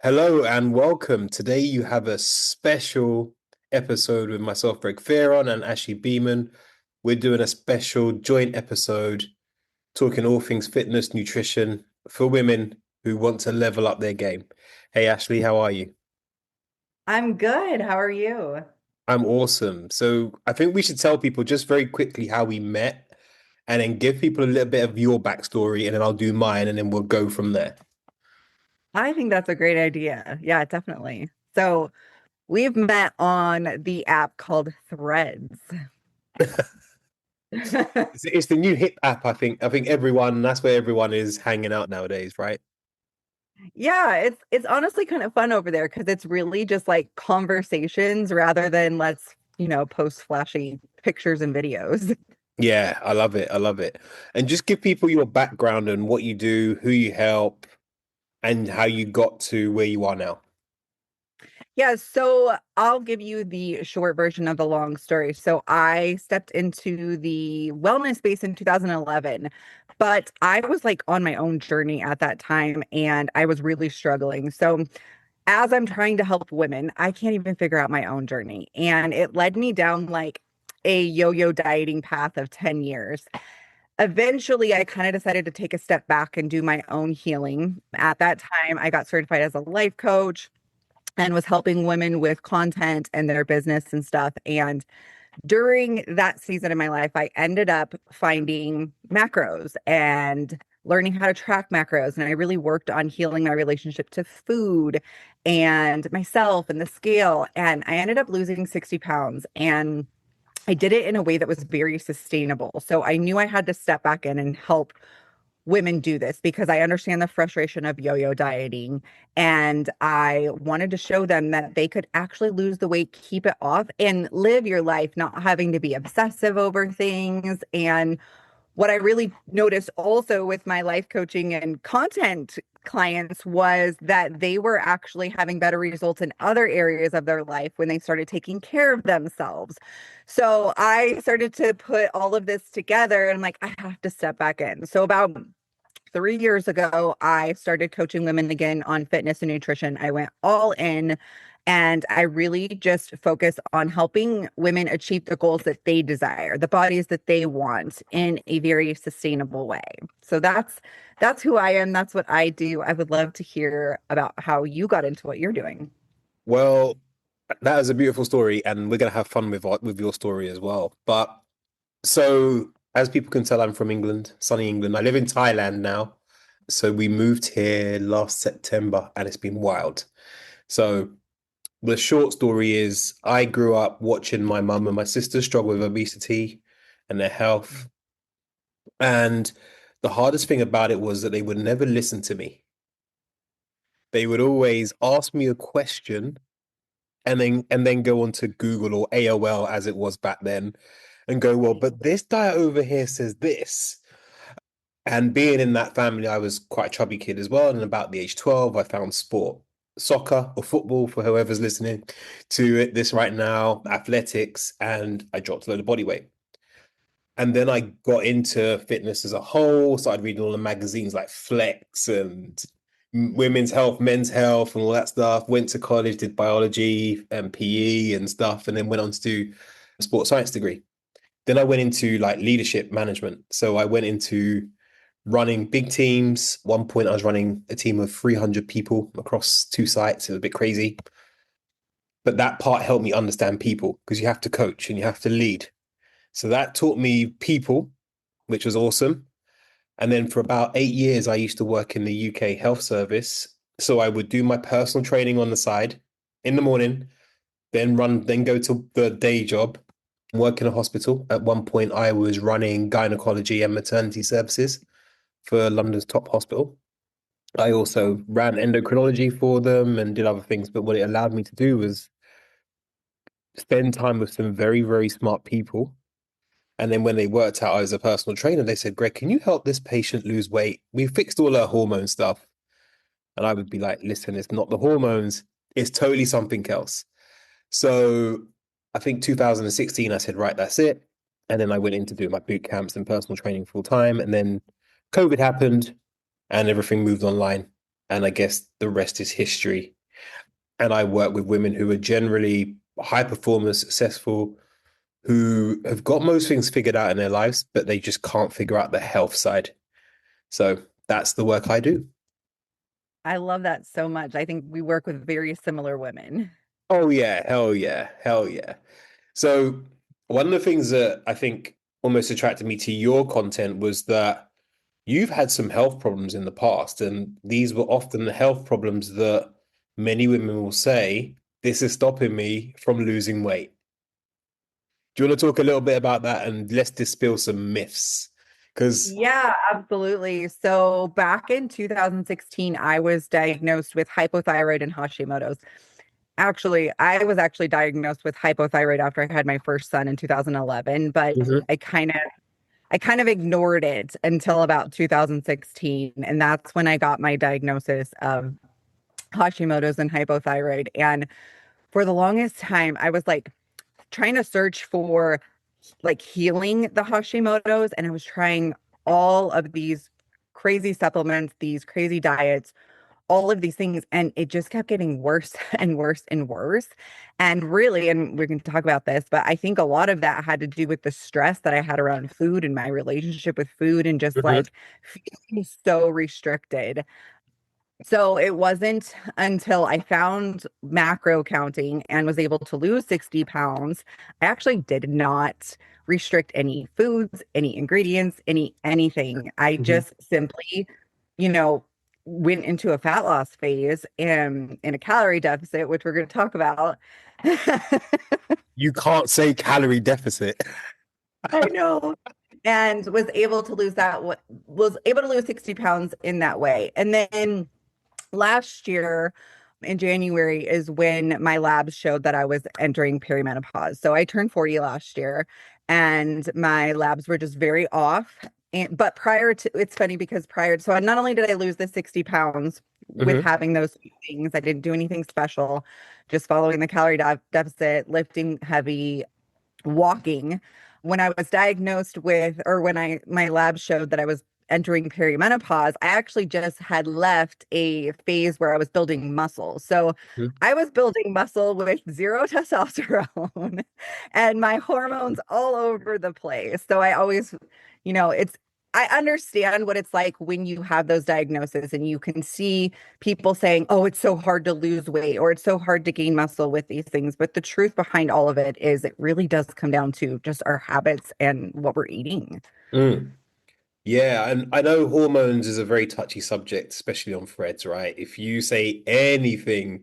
Hello and welcome. Today you have a special episode with myself, Greg Fearon, and Ashley Beeman. We're doing a special joint episode talking all things fitness, nutrition for women who want to level up their game. Hey Ashley, how are you? I'm good. How are you? I'm awesome. So I think we should tell people just very quickly how we met and then give people a little bit of your backstory and then I'll do mine and then we'll go from there. I think that's a great idea. Yeah, definitely. So we've met on the app called Threads. It's the new hip app, I think. I think everyone, that's where everyone is hanging out nowadays, right? Yeah, it's honestly kind of fun over there because it's really just like conversations rather than let's post flashy pictures and videos. Yeah, I love it. I love it. And just give people your background and what you do, who you help, and how you got to where you are now. Yeah, so I'll give you the short version of the long story. So I stepped into the wellness space in 2011, but I was like on my own journey at that time and I was really struggling. So as I'm trying to help women, I can't even figure out my own journey. And it led me down like a yo-yo dieting path of 10 years. Eventually, I kind of decided to take a step back and do my own healing. At that time, I got certified as a life coach and was helping women with content and their business and stuff. And during that season of my life, I ended up finding macros and learning how to track macros. And I really worked on healing my relationship to food and myself and the scale. And I ended up losing 60 pounds. And I did it in a way that was very sustainable. So I knew I had to step back in and help women do this because I understand the frustration of yo-yo dieting and I wanted to show them that they could actually lose the weight, keep it off and live your life not having to be obsessive over things. And what I really noticed also with my life coaching and content clients was that they were actually having better results in other areas of their life when they started taking care of themselves. So I started to put all of this together and I'm like, I have to step back in. So about 3 years ago, I started coaching women again on fitness and nutrition. I went all in and I really just focus on helping women achieve the goals that they desire, the bodies that they want in a very sustainable way. So that's who I am. That's what I do. I would love to hear about how you got into what you're doing. Well, that is a beautiful story, and we're gonna have fun with your story as well. But so, as people can tell, I'm from England, sunny England. I live in Thailand now. So we moved here last September, and it's been wild. So the short story is I grew up watching my mum and my sister struggle with obesity and their health. And the hardest thing about it was that they would never listen to me. They would always ask me a question and then go on to Google or AOL as it was back then and go, well, but this diet over here says this. And being in that family, I was quite a chubby kid as well. And about the age 12, I found sport, soccer or football for whoever's listening to it, this right now, athletics, and I dropped a load of body weight. And then I got into fitness as a whole, started reading all the magazines like Flex and Women's Health, Men's Health, and all that stuff. Went to college, did biology and PE and stuff, and then went on to do a sports science degree. Then I went into like leadership management. So I went into running big teams. One point, I was running a team of 300 people across two sites. It was a bit crazy. But that part helped me understand people because you have to coach and you have to lead. So that taught me people, which was awesome. And then for about 8 years, I used to work in the UK health service. So I would do my personal training on the side in the morning, then go to the day job, work in a hospital. At one point, I was running gynecology and maternity services for London's top hospital. I also ran endocrinology for them and did other things. But what it allowed me to do was spend time with some very, very smart people. And then when they worked out I was a personal trainer, they said, Greg, can you help this patient lose weight? We fixed all her hormone stuff. And I would be like, listen, it's not the hormones, it's totally something else. So I think 2016, I said, right, that's it. And then I went into doing my boot camps and personal training full time. And then COVID happened and everything moved online. And I guess the rest is history. And I work with women who are generally high performers, successful, who have got most things figured out in their lives, but they just can't figure out the health side. So that's the work I do. I love that so much. I think we work with very similar women. Oh yeah, hell yeah, hell yeah. So one of the things that I think almost attracted me to your content was that you've had some health problems in the past, and these were often the health problems that many women will say, this is stopping me from losing weight. Do you want to talk a little bit about that and let's dispel some myths? Because Yeah, absolutely. So back in 2016, I was diagnosed with hypothyroid and Hashimoto's. Actually, I was actually diagnosed with hypothyroid after I had my first son in 2011, but Mhm. I kind of ignored it until about 2016, and that's when I got my diagnosis of Hashimoto's and hypothyroid. And for the longest time, I was like trying to search for like healing the Hashimoto's, and I was trying all of these crazy supplements, these crazy diets, all of these things, and it just kept getting worse and worse and worse. And really, and we're going to talk about this, but I think a lot of that had to do with the stress that I had around food and my relationship with food and just Mhm. like feeling so restricted. So it wasn't until I found macro counting and was able to lose 60 pounds. I actually did not restrict any foods, any ingredients, anything. I Mhm. just simply, you know, went into a fat loss phase and in a calorie deficit, which we're going to talk about. You can't say calorie deficit. I know. And was able to lose was able to lose 60 pounds in that way. And then last year in January is when my labs showed that I was entering perimenopause. So I turned 40 last year and my labs were just very off. And but prior to it's funny because prior so not only did I lose the 60 pounds with Mhm. having those things, I didn't do anything special, just following the calorie deficit, lifting heavy, walking. When I was diagnosed with, or when my lab showed that I was entering perimenopause, I actually just had left a phase where I was building muscle. So Mhm. I was building muscle with zero testosterone and my hormones all over the place. So I always, it's I understand what it's like when you have those diagnoses and you can see people saying, oh, it's so hard to lose weight or it's so hard to gain muscle with these things. But the truth behind all of it is it really does come down to just our habits and what we're eating. Mm. Yeah, and I know hormones is a very touchy subject, especially on threads, right? If you say anything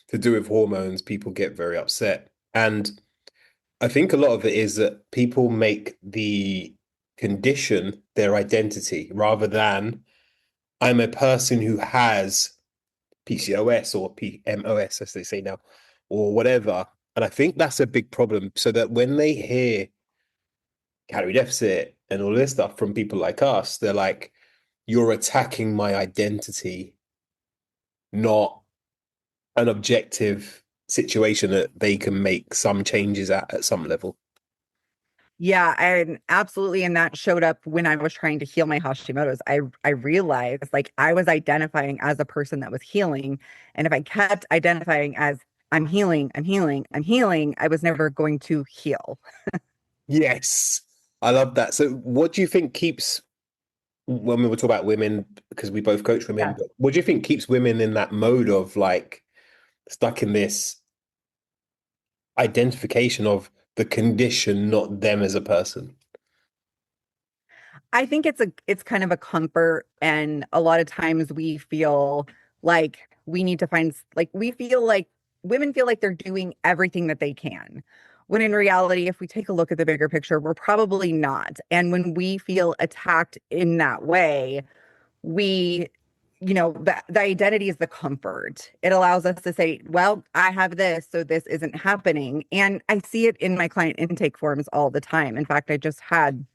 to do with hormones, people get very upset. And I think a lot of it is that people make the condition their identity rather than I'm a person who has PCOS or PMOS, as they say now, or whatever. And I think that's a big problem. So that when they hear calorie deficit and all this stuff from people like us, they're like, you're attacking my identity, not an objective situation that they can make some changes at some level. Yeah, and absolutely. And that showed up when I was trying to heal my Hashimoto's. I realized like I was identifying as a person that was healing. And if I kept identifying as I'm healing, I'm healing, I'm healing, I was never going to heal. Yes, I love that. So, what do you think keeps when we were talking about women, because we both coach women, Yeah. but what do you think keeps women in that mode of like stuck in this identification of the condition, not them as a person? I think it's kind of a comfort, and a lot of times we feel like we need to find like we feel like women feel like they're doing everything that they can. When in reality, if we take a look at the bigger picture, we're probably not. And when we feel attacked in that way, we the identity is the comfort. It allows us to say, well, I have this, so this isn't happening. And I see it in my client intake forms all the time. In fact, I just had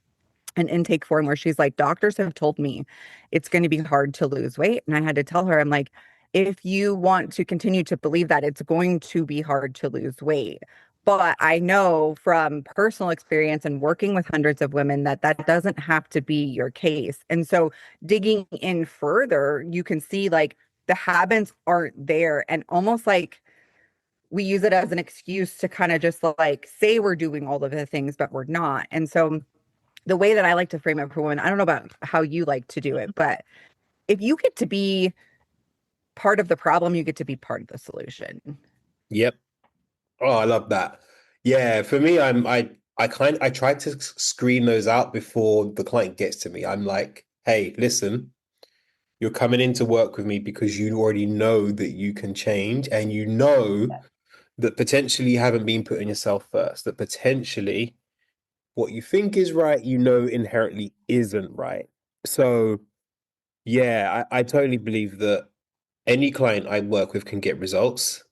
an intake form where she's like, doctors have told me it's going to be hard to lose weight. And I had to tell her, I'm like, if you want to continue to believe that, it's going to be hard to lose weight. But I know from personal experience and working with hundreds of women that that doesn't have to be your case. And so digging in further, you can see like the habits aren't there, and almost like we use it as an excuse to kind of just like say we're doing all of the things, but we're not. And so the way that I like to frame it for women, I don't know about how you like to do it, but if you get to be part of the problem, you get to be part of the solution. Yep. Oh, I love that. Yeah, for me, I try to screen those out before the client gets to me. I'm like, hey, listen, you're coming in to work with me because you already know that you can change and you know that potentially you haven't been putting yourself first, that potentially what you think is right, you know inherently isn't right. So yeah, I totally believe that any client I work with can get results.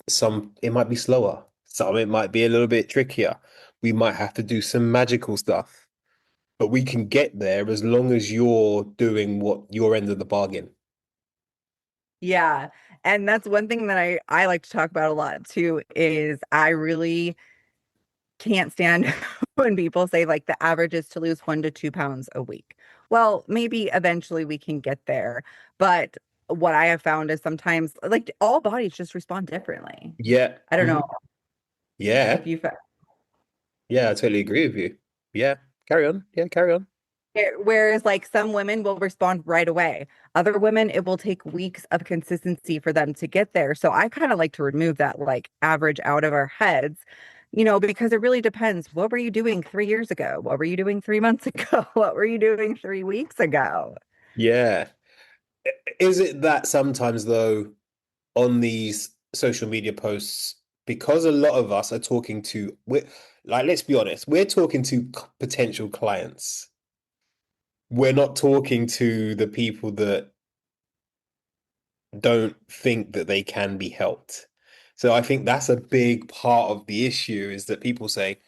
Some it might be slower, some it might be a little bit trickier. We might have to do some magical stuff, but we can get there as long as you're doing what your end of the bargain. Yeah. And that's one thing that I like to talk about a lot too, is I really can't stand when people say like the average is to lose 1 to 2 pounds a week. Well, maybe eventually we can get there, but what I have found is sometimes like all bodies just respond differently. Yeah. I don't know Yeah. if you Yeah, I totally agree with you. Yeah. Carry on. Yeah, carry on. Whereas, like, some women will respond right away. Other women, it will take weeks of consistency for them to get there. So I kind of like to remove that like average out of our heads, because it really depends. What were you doing 3 years ago? What were you doing 3 months ago? What were you doing 3 weeks ago? Yeah. Is it that sometimes though on these social media posts, because a lot of us are talking to we're like, let's be honest, we're talking to potential clients. We're not talking to the people that don't think that they can be helped. So I think that's a big part of the issue is that people say,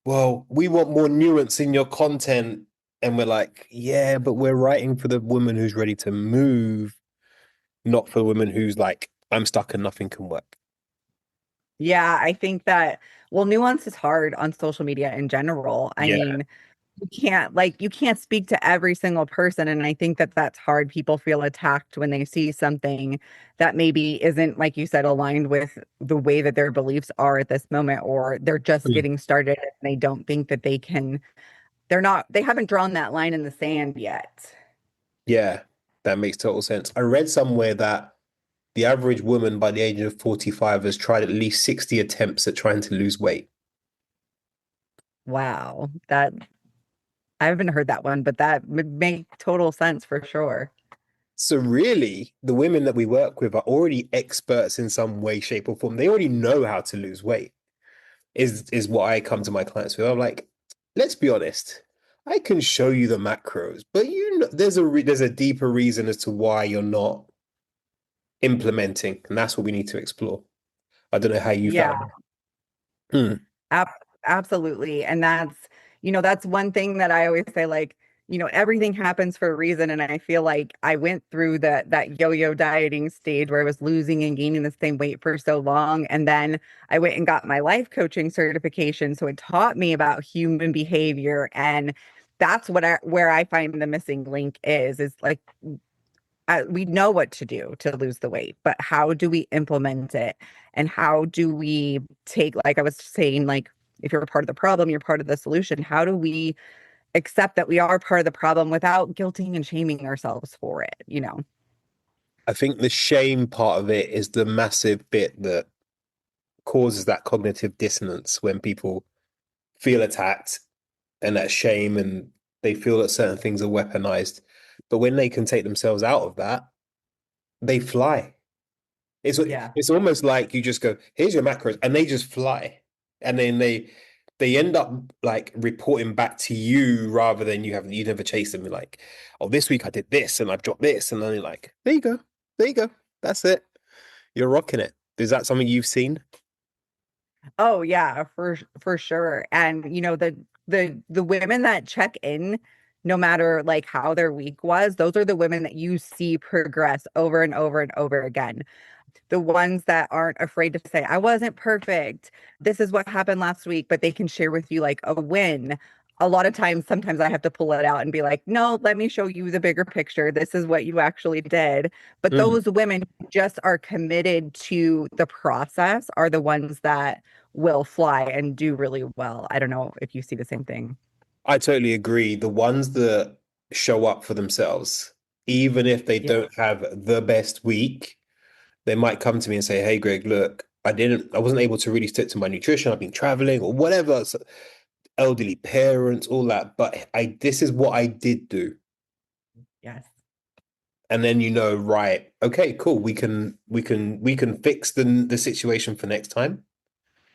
well, we want more nuance in your content. And we're like, yeah, but we're writing for the woman who's ready to move, not for the woman who's like, I'm stuck and nothing can work. Yeah, I think that, well, nuance is hard on social media in general. I Yeah. mean, you can't speak to every single person, and I think that that's hard. People feel attacked when they see something that maybe isn't, like you said, aligned with the way that their beliefs are at this moment, or they're just Mm. getting started and they don't think that they haven't drawn that line in the sand yet. Yeah, that makes total sense. I read somewhere that the average woman by the age of 45 has tried at least 60 attempts at trying to lose weight. Wow, that I haven't heard that one, but that would make total sense for sure. So really, the women that we work with are already experts in some way, shape, or form. They already know how to lose weight, is what I come to my clients with. I'm like, let's be honest. I can show you the macros, but there's a deeper reason as to why you're not implementing, and that's what we need to explore. I don't know how you Yeah. found it. Hmm. Ab Absolutely. And that's one thing that I always say, like, everything happens for a reason. And I feel like I went through that yo-yo dieting stage where I was losing and gaining the same weight for so long. And then I went and got my life coaching certification. So it taught me about human behavior. And that's where I find the missing link is like we know what to do to lose the weight, but how do we implement it? And how do we take, like I was saying, like if you're a part of the problem, you're part of the solution. How do we accept that we are part of the problem without guilting and shaming ourselves for it? I think the shame part of it is the massive bit that causes that cognitive dissonance when people feel attacked and that shame and they feel that certain things are weaponized. But when they can take themselves out of that, they fly. It's Yeah. it's almost like you just go, here's your macros, and they just fly. And then they end up like reporting back to you rather than you never chase them. You're like, oh, this week I did this and I dropped this, and then you're like, there you go, there you go, that's it. You're rocking it. Is that something you've seen? Oh yeah, for sure. And the women that check in, no matter like how their week was, those are the women that you see progress over and over and over again. The ones that aren't afraid to say, I wasn't perfect. This is what happened last week, but they can share with you like a win. a lot of times, sometimes I have to pull it out and be like, no, let me show you the bigger picture. This is what you actually did. But Mm. those women who just are committed to the process are the ones that will fly and do really well. I don't know if you see the same thing. I totally agree. The ones that show up for themselves, even if they Yeah. don't have the best week, they might come to me and say, "Hey, Greg, look, I wasn't able to really stick to my nutrition. I've been traveling or whatever, so elderly parents, all that. But this is what I did do." Yes. And then right, okay, cool. We can fix the situation for next time.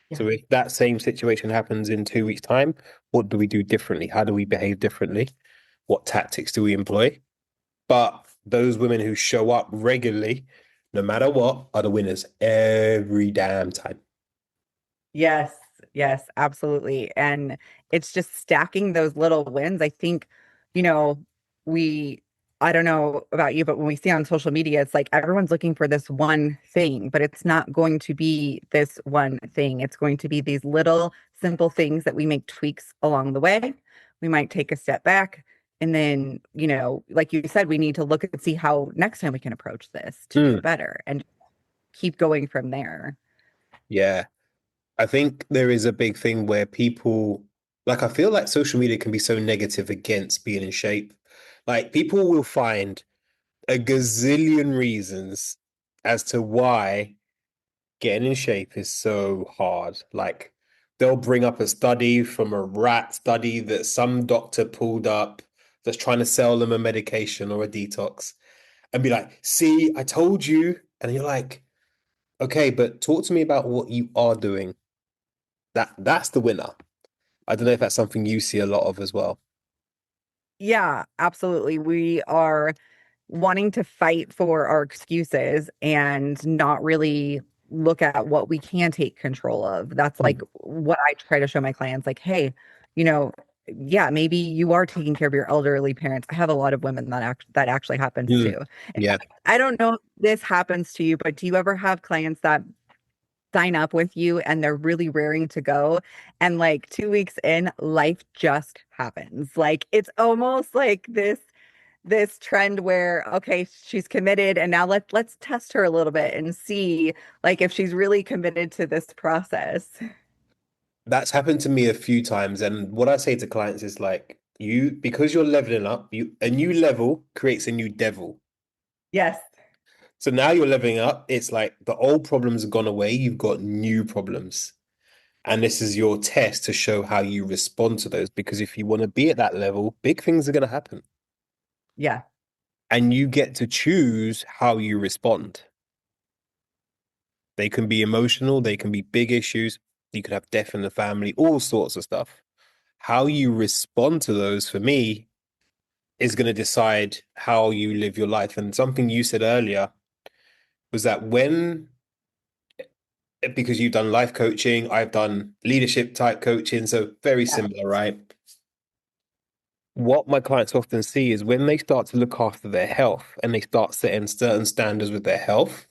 Yeah. So if that same situation happens in 2 weeks' time, what do we do differently? How do we behave differently? What tactics do we employ? But those women who show up regularly, no matter what, are the winners every damn time. Yes, yes, absolutely. And it's just stacking those little wins. I think, you know, we, I don't know about you, but when we see on social media, it's like everyone's looking for this one thing, but it's not going to be this one thing. It's going to be these little simple things that we make tweaks along the way. We might take a step back. And then, like you said, we need to look and see how next time we can approach this to do Mm, it better and keep going from there. yeah. I think there is a big thing where people, like, I feel like social media can be so negative against being in shape. Like, people will find a gazillion reasons as to why getting in shape is so hard. Like, they'll bring up a study from a rat study that some doctor pulled up that's trying to sell them a medication or a detox and be like, see, I told you. And you're like, okay, but talk to me about what you are doing. That's the winner. I don't know if that's something you see a lot of as well. Yeah, absolutely. We are wanting to fight for our excuses and not really look at what we can take control of. That's like Mm. what I try to show my clients like, hey, you know, yeah, maybe you are taking care of your elderly parents. I have a lot of women that actually happens Mm. to. In Yeah. fact, I don't know if this happens to you, but do you ever have clients that sign up with you and they're really raring to go and like 2 weeks in, life just happens. Like it's almost like this trend where okay, she's committed and now let's test her a little bit and see like if she's really committed to this process. That's happened to me a few times. And what I say to clients is like, because you're leveling up, a new level creates a new devil. Yes. So now you're leveling up. It's like the old problems have gone away. You've got new problems. And this is your test to show how you respond to those. Because if you want to be at that level, big things are going to happen. Yeah. And you get to choose how you respond. They can be emotional, they can be big issues. You could have death in the family, all sorts of stuff. How you respond to those for me is going to decide how you live your life. And something you said earlier was that because you've done life coaching, I've done leadership type coaching, so very Yeah. similar, right? What my clients often see is when they start to look after their health and they start setting certain standards with their health,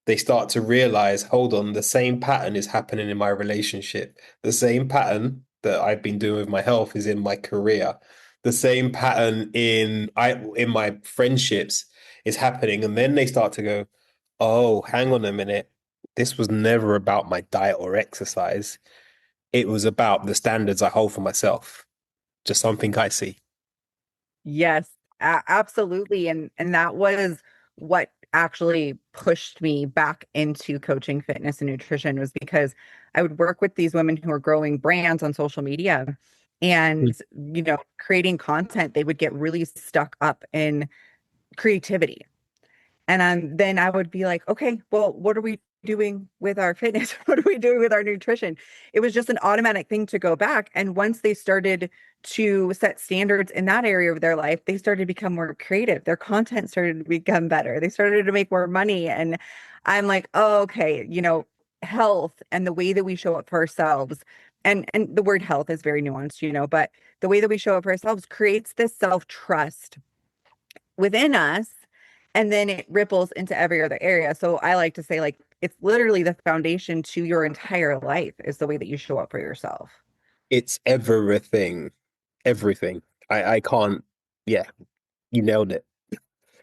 they start to realize, hold on, the same pattern is happening in my relationship. The same pattern that I've been doing with my health is in my career. The same pattern in my friendships is happening. And then they start to go, oh, hang on a minute. This was never about my diet or exercise. It was about the standards I hold for myself. Just something I see. Yes, absolutely. And that was what actually pushed me back into coaching fitness and nutrition was because I would work with these women who are growing brands on social media and, creating content. They would get really stuck up in creativity. And then I would be like, okay, well, what are we doing with our fitness? What are we doing with our nutrition? It was just an automatic thing to go back. And once they started to set standards in that area of their life, they started to become more creative. Their content started to become better. They started to make more money. And I'm like, oh, okay, health and the way that we show up for ourselves. And the word health is very nuanced, but the way that we show up for ourselves creates this self-trust within us and then it ripples into every other area. So I like to say like it's literally the foundation to your entire life is the way that you show up for yourself. It's everything. Everything. I can't. Yeah, you nailed it.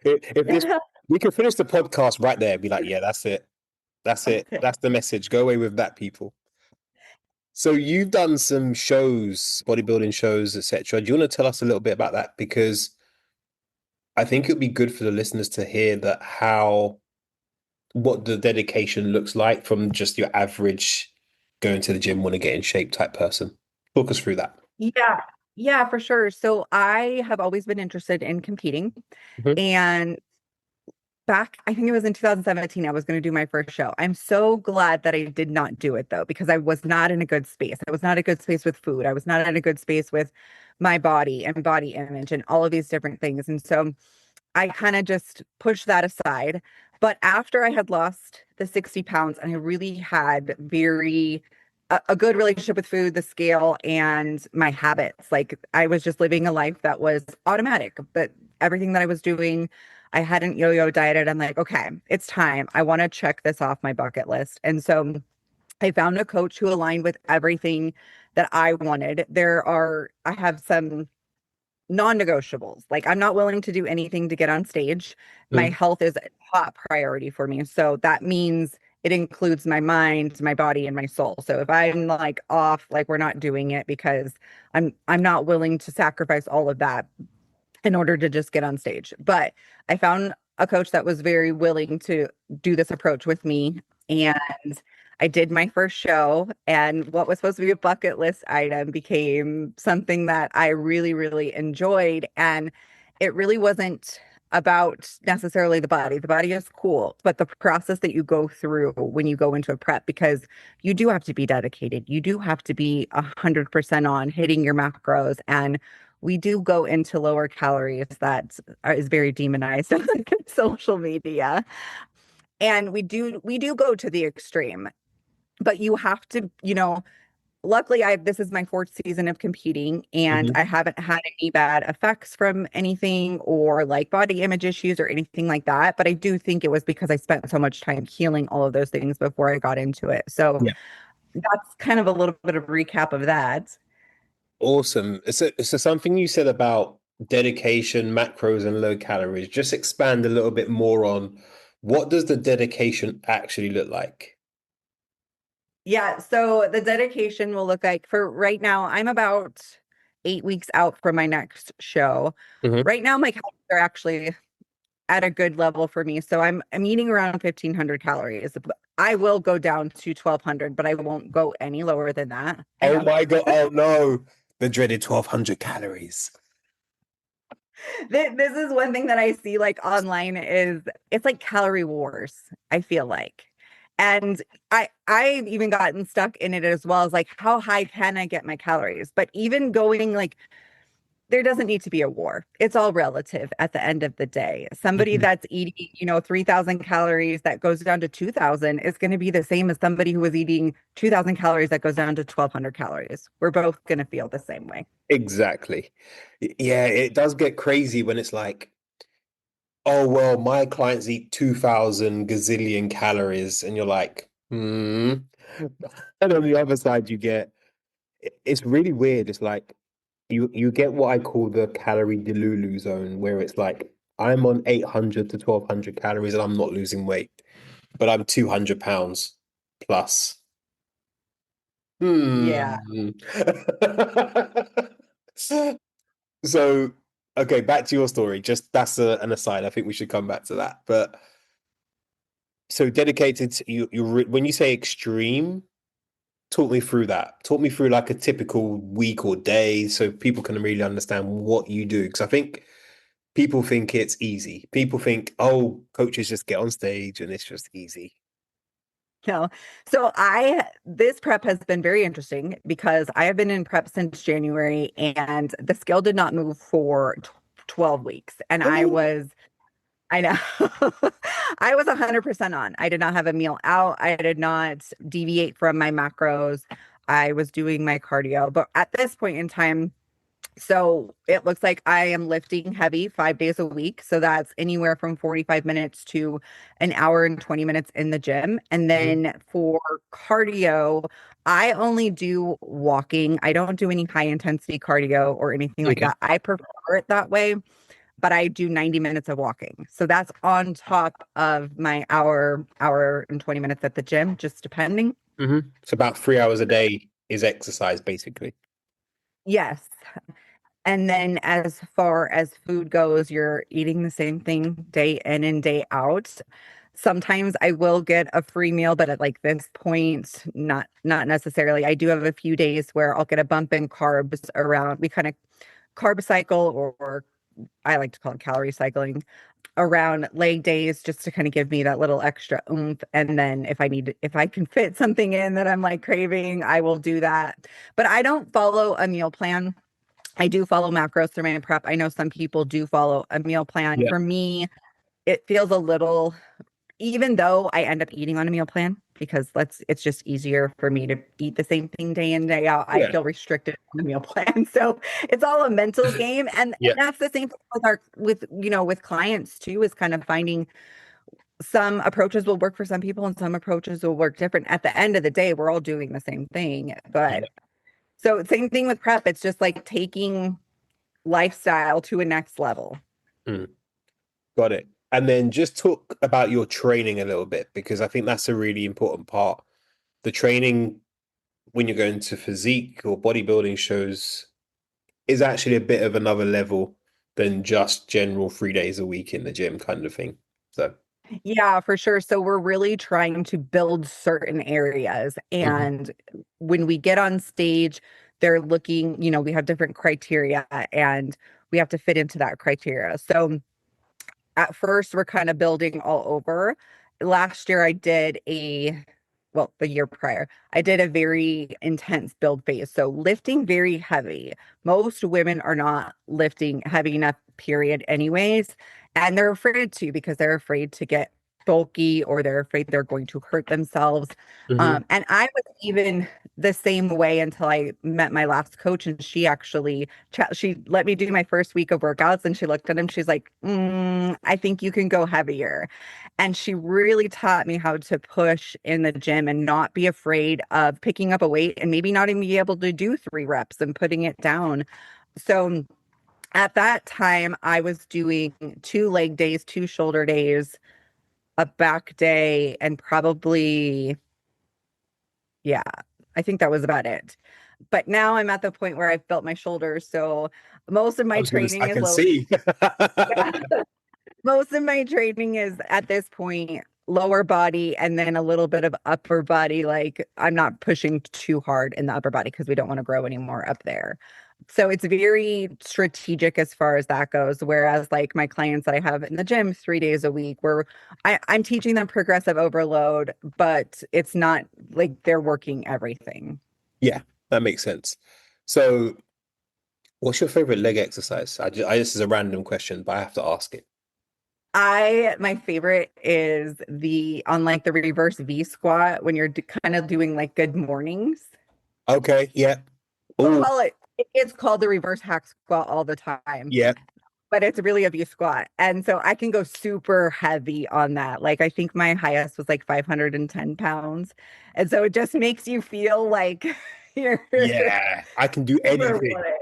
If this, we could finish the podcast right there. Be like, yeah, that's it. That's it. That's the message. Go away with that, people. So you've done some shows, bodybuilding shows, etc. Do you want to tell us a little bit about that? Because I think it would be good for the listeners to hear that how what the dedication looks like from just your average going to the gym, want to get in shape type person. Talk us through that. Yeah, yeah, for sure. So I have always been interested in competing. Mhm. And back, I think it was in 2017, I was going to do my first show. I'm so glad that I did not do it though, because I was not in a good space. I was not in a good space with food. I was not in a good space with my body and body image and all of these different things. And so I kind of just pushed that aside. But after I had lost the 60 pounds and I really had a good relationship with food, the scale, and my habits. Like I was just living a life that was automatic, but everything that I was doing, I hadn't yo-yo dieted. I'm like, okay, it's time. I want to check this off my bucket list. And so I found a coach who aligned with everything that I wanted. I have some non-negotiables. Like I'm not willing to do anything to get on stage. My Mm. health is a top priority for me. So that means it includes my mind, my body, and my soul. So if I'm like off, like we're not doing it because I'm not willing to sacrifice all of that in order to just get on stage. But I found a coach that was very willing to do this approach with me. And I did my first show, and what was supposed to be a bucket list item became something that I really, really enjoyed. And it really wasn't about necessarily the body. The body is cool, but the process that you go through when you go into a prep, because you do have to be dedicated. You do have to be 100% on hitting your macros, and we do go into lower calories is very demonized on social media. And we do go to the extreme, but you have to, luckily this is my fourth season of competing and Mhm. I haven't had any bad effects from anything or like body image issues or anything like that. But I do think it was because I spent so much time healing all of those things before I got into it. So Yeah. that's kind of a little bit of a recap of that. Awesome. So something you said about dedication, macros, and low calories. Just expand a little bit more on what does the dedication actually look like? Yeah, so the dedication will look like for right now, I'm about 8 weeks out from my next show. Mhm. Right now, my calories are actually at a good level for me. So I'm eating around 1,500 calories. I will go down to 1,200, but I won't go any lower than that. I Oh know. my God. Oh no. The dreaded 1,200 calories. This is one thing that I see like online is it's like calorie wars, I feel like. And I've even gotten stuck in it as well as like how high can I get my calories? But even going like there doesn't need to be a war. It's all relative at the end of the day. Somebody Mhm. that's eating, 3,000 calories that goes down to 2,000 is going to be the same as somebody who was eating 2,000 calories that goes down to 1,200 calories. We're both going to feel the same way. Exactly. Yeah, it does get crazy when it's like, oh, well, my clients eat 2,000 gazillion calories. And you're like, hmm. And on the other side, you get, it's really weird. It's like, you get what I call the calorie delulu zone, where it's like, I'm on 800 to 1,200 calories and I'm not losing weight, but I'm 200 pounds plus. Yeah. Hmm. So, okay, back to your story. Just that's an aside. I think we should come back to that. But so dedicated to when you say extreme, talk me through that. Talk me through like a typical week or day so people can really understand what you do. Because I think people think it's easy. People think, oh, coaches just get on stage and it's just easy. No. So this prep has been very interesting because I have been in prep since January and the scale did not move for 12 weeks. And I know, I was 100% on. I did not have a meal out. I did not deviate from my macros. I was doing my cardio. But at this point in time, So it looks like I am lifting heavy 5 days a week. So that's anywhere from 45 minutes to an hour and 20 minutes in the gym. And Mhm. then for cardio, I only do walking. I don't do any high intensity cardio or anything like Okay. that. I prefer it that way, but I do 90 minutes of walking. So that's on top of my hour and 20 minutes at the gym, just depending. So about 3 hours a day is exercise, basically. Yes. And then as far as food goes, you're eating the same thing day in and day out. Sometimes I will get a free meal, but at like this point, not necessarily. I do have a few days where I'll get a bump in carbs around. We kind of carb cycle, or I like to call it calorie cycling around leg days just to kind of give me that little extra oomph. And then if I can fit something in that I'm like craving, I will do that. But I don't follow a meal plan. I do follow macros through my prep. I know some people do follow a meal plan. Yeah. For me, it feels a little, even though I end up eating on a meal plan because it's just easier for me to eat the same thing day in, day out. I Yeah. feel restricted on the meal plan. So it's all a mental game. And Yeah. that's the same thing with with clients too, is kind of finding some approaches will work for some people and some approaches will work different. At the end of the day, we're all doing the same thing. But Yeah. so same thing with prep. It's just like taking lifestyle to a next level. Mm, got it. And then just talk about your training a little bit, because I think that's a really important part. The training when you're going to physique or bodybuilding shows is actually a bit of another level than just general 3 days a week in the gym kind of thing. So, Yeah, for sure. So we're really trying to build certain areas. mhm. And when we get on stage, they're looking, we have different criteria and we have to fit into that criteria. So at first we're kind of building all over. Last year I did the year prior, I did a very intense build phase. So lifting very heavy. Most women are not lifting heavy enough, period, anyways. And they're afraid to because they're afraid to get bulky or they're afraid they're going to hurt themselves. Mhm. And I was even the same way until I met my last coach, and she let me do my first week of workouts, and she looked at him. She's like, I think you can go heavier. And she really taught me how to push in the gym and not be afraid of picking up a weight and maybe not even be able to do 3 reps and putting it down. So at that time, I was doing 2 leg days, 2 shoulder days, a back day, and probably, yeah, I think that was about it. But now I'm at the point where I've built my shoulders. So most of I my was gonna, training I is can low. see. Yeah. Most of my training is at this point lower body and then a little bit of upper body. Like I'm not pushing too hard in the upper body because we don't want to grow anymore up there. So it's very strategic as far as that goes. Whereas like my clients that I have in the gym 3 days a week, where I'm teaching them progressive overload, but it's not like they're working everything. Yeah, that makes sense. So, what's your favorite leg exercise? This is a random question, but I have to ask it. My favorite is the on like the reverse V squat when you're kind of doing like good mornings. Okay, yeah. We'll Oh, call it's called the reverse hack squat all the time, yeah, but it's really a V squat. And so I can go super heavy on that. Like I think my highest was like 510 pounds. And so it just makes you feel like you're yeah. I can do super anything. on it.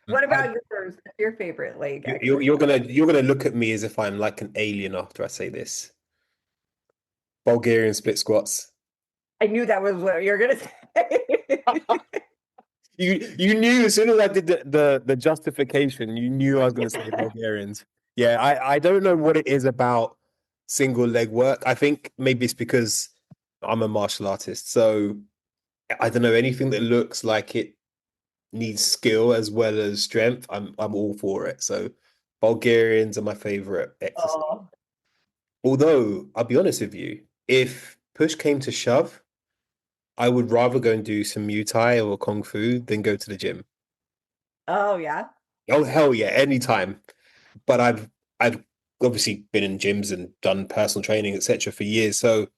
What I, about yours? What's your favorite leg you're gonna look at me as if I'm like an alien after I say this. Bulgarian split squats. I knew that was what you're gonna say. You knew as soon as I did the justification, you knew I was going to say Bulgarians. Yeah, I don't know what it is about single leg work. I think maybe it's because I'm a martial artist, so I don't know anything that looks like it needs skill as well as strength. I'm all for it. So Bulgarians are my favorite exercise. Oh. Although I'll be honest with you, if push came to shove, I would rather go and do some Muay Thai or Kung Fu than go to the gym. Oh yeah. Oh hell yeah, anytime. But I've obviously been in gyms and done personal training, etc. for years. So,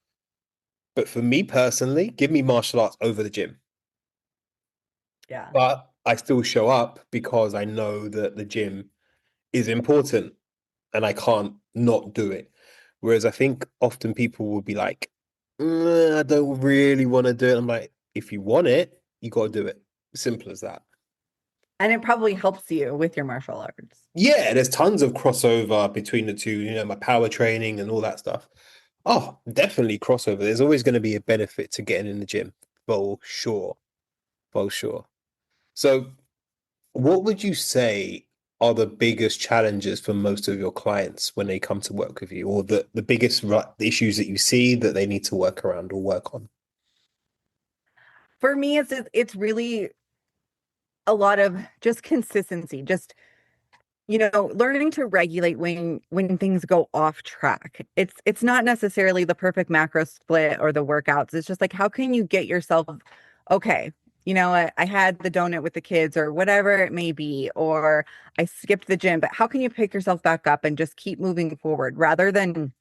but for me personally, give me martial arts over the gym. Yeah. But I still show up because I know that the gym is important and I can't not do it. Whereas I think often people will be like, I don't really want to do it. I'm like, if you want it, you got to do it. Simple as that. And it probably helps you with your martial arts. Yeah, there's tons of crossover between the two, my power training and all that stuff. Oh, definitely crossover. There's always going to be a benefit to getting in the gym, for sure. For sure. So, what would you say are the biggest challenges for most of your clients when they come to work with you, or the biggest issues that you see that they need to work around or work on? For me, it's really a lot of just consistency, just learning to regulate when things go off track. It's not necessarily the perfect macro split or the workouts. It's just like how can you get yourself okay, I had the donut with the kids or whatever it may be, or I skipped the gym, but how can you pick yourself back up and just keep moving forward rather than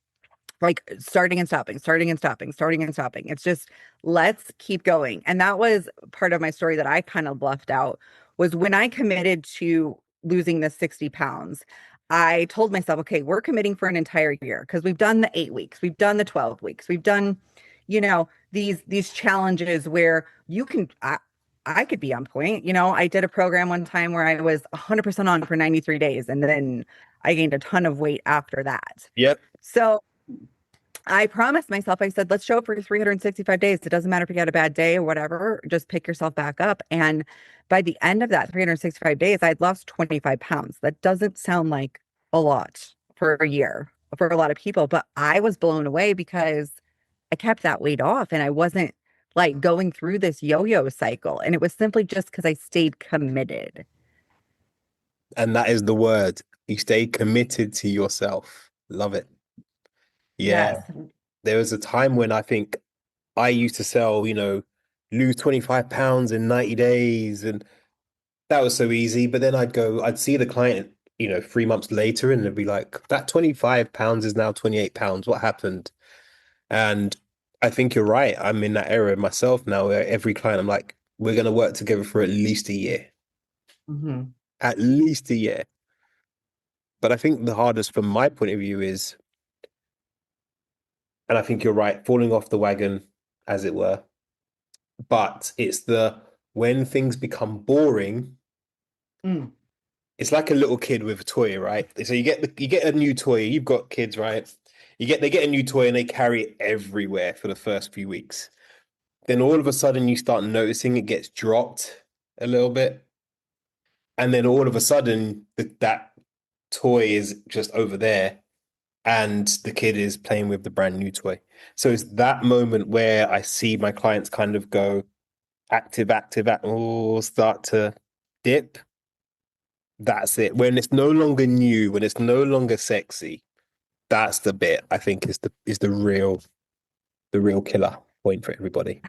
like starting and stopping, starting and stopping, starting and stopping. It's just let's keep going. And that was part of my story that I kind of left out was when I committed to losing the 60 pounds. I told myself, okay, we're committing for an entire year because we've done the 8 weeks, we've done the 12 weeks, we've done, these challenges where you can I could be on point. I did a program one time where I was 100% on for 93 days and then I gained a ton of weight after that. Yep. So I promised myself, I said, let's show up for 365 days. It doesn't matter if you had a bad day or whatever, just pick yourself back up. And by the end of that 365 days, I'd lost 25 pounds. That doesn't sound like a lot for a year for a lot of people, but I was blown away because I kept that weight off and I wasn't like going through this yo-yo cycle. And it was simply just because I stayed committed. And that is the word. You stay committed to yourself. Love it. Yeah. Yes. There was a time when I think I used to sell, lose 25 pounds in 90 days. And that was so easy. But then I'd see the client, 3 months later, and they'd be like, that 25 pounds is now 28 pounds. What happened? And I think you're right. I'm in that era myself now where every client, I'm like, we're going to work together for at least a year, Hmm. at least a year. But I think the hardest from my point of view is, and I think you're right, falling off the wagon, as it were. But it's when things become boring, Mm. it's like a little kid with a toy, right? So you get a new toy. You've got kids, right? They get a new toy and they carry it everywhere for the first few weeks. Then all of a sudden you start noticing it gets dropped a little bit, and then all of a sudden that toy is just over there, and the kid is playing with the brand new toy. So it's that moment where I see my clients kind of go active, active, or start to dip. That's it. When it's no longer new, when it's no longer sexy, that's the bit I think is the real killer point for everybody.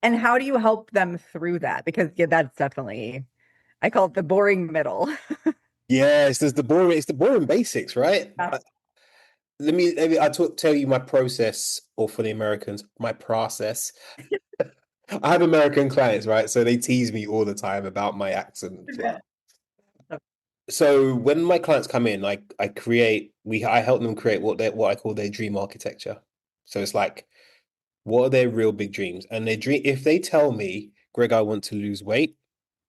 And how do you help them through that? Because yeah, that's definitely, I call it the boring middle. Yeah, it's the boring basics, right? Yeah. Let me tell you my process, or for the Americans, my process. I have American clients, right? So they tease me all the time about my accent. So when my clients come in, I help them create what I call their dream architecture. So it's like, what are their real big dreams? And their dream, if they tell me, Greg, I want to lose weight,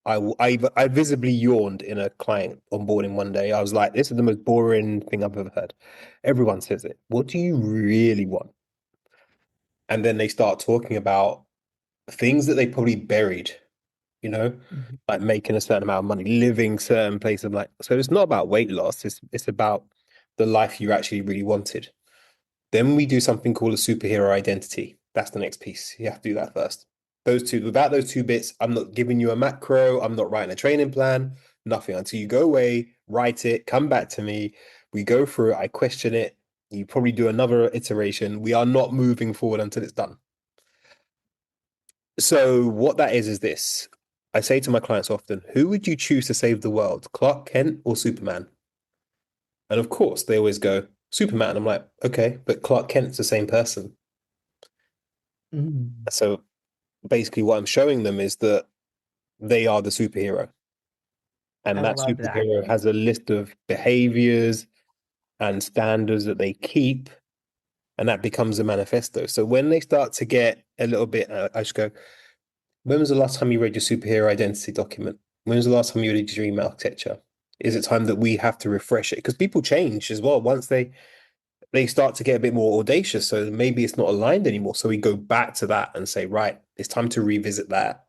I visibly yawned in a client onboarding one day. I was like, this is the most boring thing I've ever heard. Everyone says it. What do you really want? And then they start talking about things that they probably buried, you know, Mhm. like making a certain amount of money, living certain places. Like, so it's not about weight loss. It's about the life you actually really wanted. Then we do something called a superhero identity. That's the next piece. You have to do that first. Without those two bits, I'm not giving you a macro. I'm not writing a training plan, nothing until you go away, write it, come back to me. We go through it. I question it. You probably do another iteration. We are not moving forward until it's done. So what that is this. I say to my clients often, who would you choose to save the world, Clark Kent or Superman? And of course, they always go, Superman. I'm like, okay, but Clark Kent's the same person. Mhm. So basically, what I'm showing them is that they are the superhero. And I that love that. superhero has a list of behaviors and standards that they keep, and that becomes a manifesto. So when they start to get a little bit, I just go, when was the last time you read your superhero identity document? When was the last time you read your dream architecture? Is it time that we have to refresh it? Because people change as well. Once they start to get a bit more audacious, so maybe it's not aligned anymore. So we go back to that and say, right, it's time to revisit that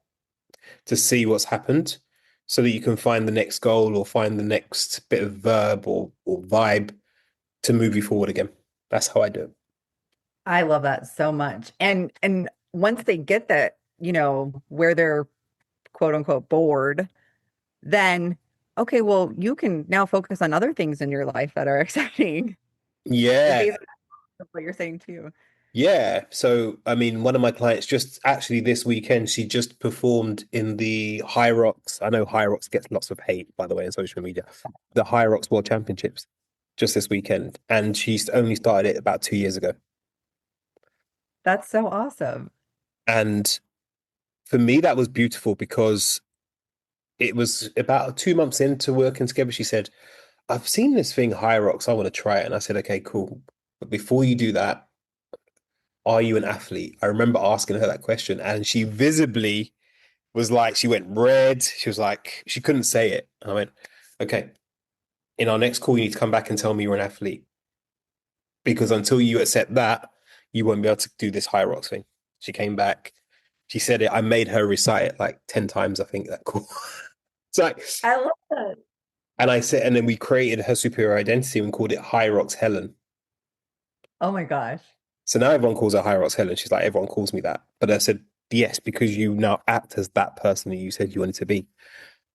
to see what's happened so that you can find the next goal or find the next bit of verb or vibe to move you forward again. That's how I do it. I love that so much. And once they get that, where they're quote unquote bored, then okay, well, you can now focus on other things in your life that are exciting. Yeah. Basically, that's what you're saying too. Yeah. So, I mean, one of my clients just actually this weekend, she just performed in the High Rocks. I know High Rocks gets lots of hate, by the way, on social media. The High Rocks World Championships just this weekend. And she's only started it about 2 years ago. That's so awesome. And for me, that was beautiful because it was about 2 months into working together. She said, I've seen this thing, High Rocks. I want to try it. And I said, okay, cool. But before you do that, are you an athlete? I remember asking her that question, and she visibly was like, she went red. She was like, she couldn't say it. And I went, okay, in our next call, you need to come back and tell me you're an athlete. Because until you accept that, you won't be able to do this High Rocks thing. She came back. She said it. I made her recite it like 10 times, I think, that call. It's like, I love that. and I said, and then we created her superior identity and called it High Rocks Helen. Oh my gosh. So now everyone calls her High Rocks Helen. She's like, everyone calls me that. But I said, yes, because you now act as that person that you said you wanted to be.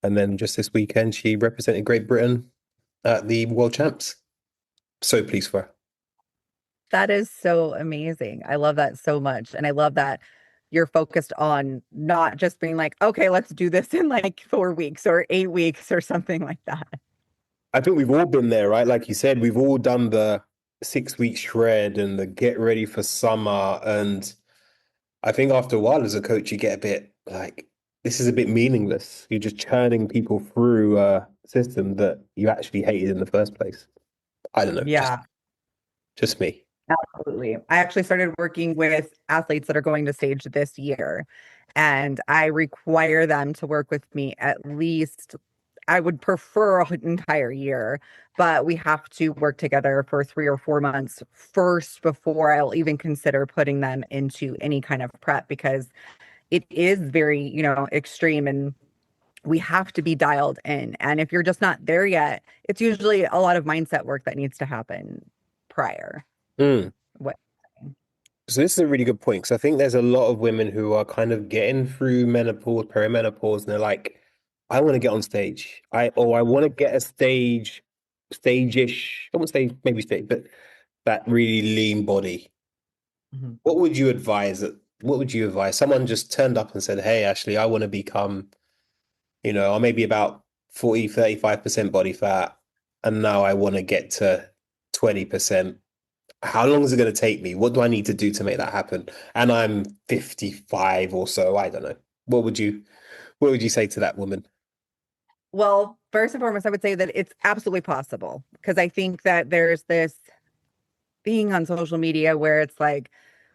And then just this weekend, she represented Great Britain at the World Champs. So pleased for her. That is so amazing. I love that so much. And I love that you're focused on not just being like, okay, let's do this in like 4 weeks or 8 weeks or something like that. I think we've all been there, right? Like you said, we've all done the 6 week shred and the get ready for summer. And I think after a while, as a coach, you get a bit like, this is a bit meaningless. You're just churning people through a system that you actually hated in the first place. I don't know, Yeah, just me. absolutely. I actually started working with athletes that are going to stage this year, and I require them to work with me at least, I would prefer an entire year, but we have to work together for 3 or 4 months first before I'll even consider putting them into any kind of prep because it is very, extreme and we have to be dialed in. And if you're just not there yet, it's usually a lot of mindset work that needs to happen prior. Mm. What? So this is a really good point because I think there's a lot of women who are kind of getting through menopause, perimenopause, and they're like, I want to get on stage. I want to get a stage-ish, I wouldn't say maybe stage, but that really lean body. Mhm. What would you advise? What would you advise? Someone just turned up and said, hey, Ashley, I want to become, or maybe about 40, 35% body fat, and now I want to get to 20%. How long is it going to take me? What do I need to do to make that happen? And I'm 55 or so. I don't know. What would you say to that woman? Well, first and foremost, I would say that it's absolutely possible because I think that there's this thing on social media where it's like,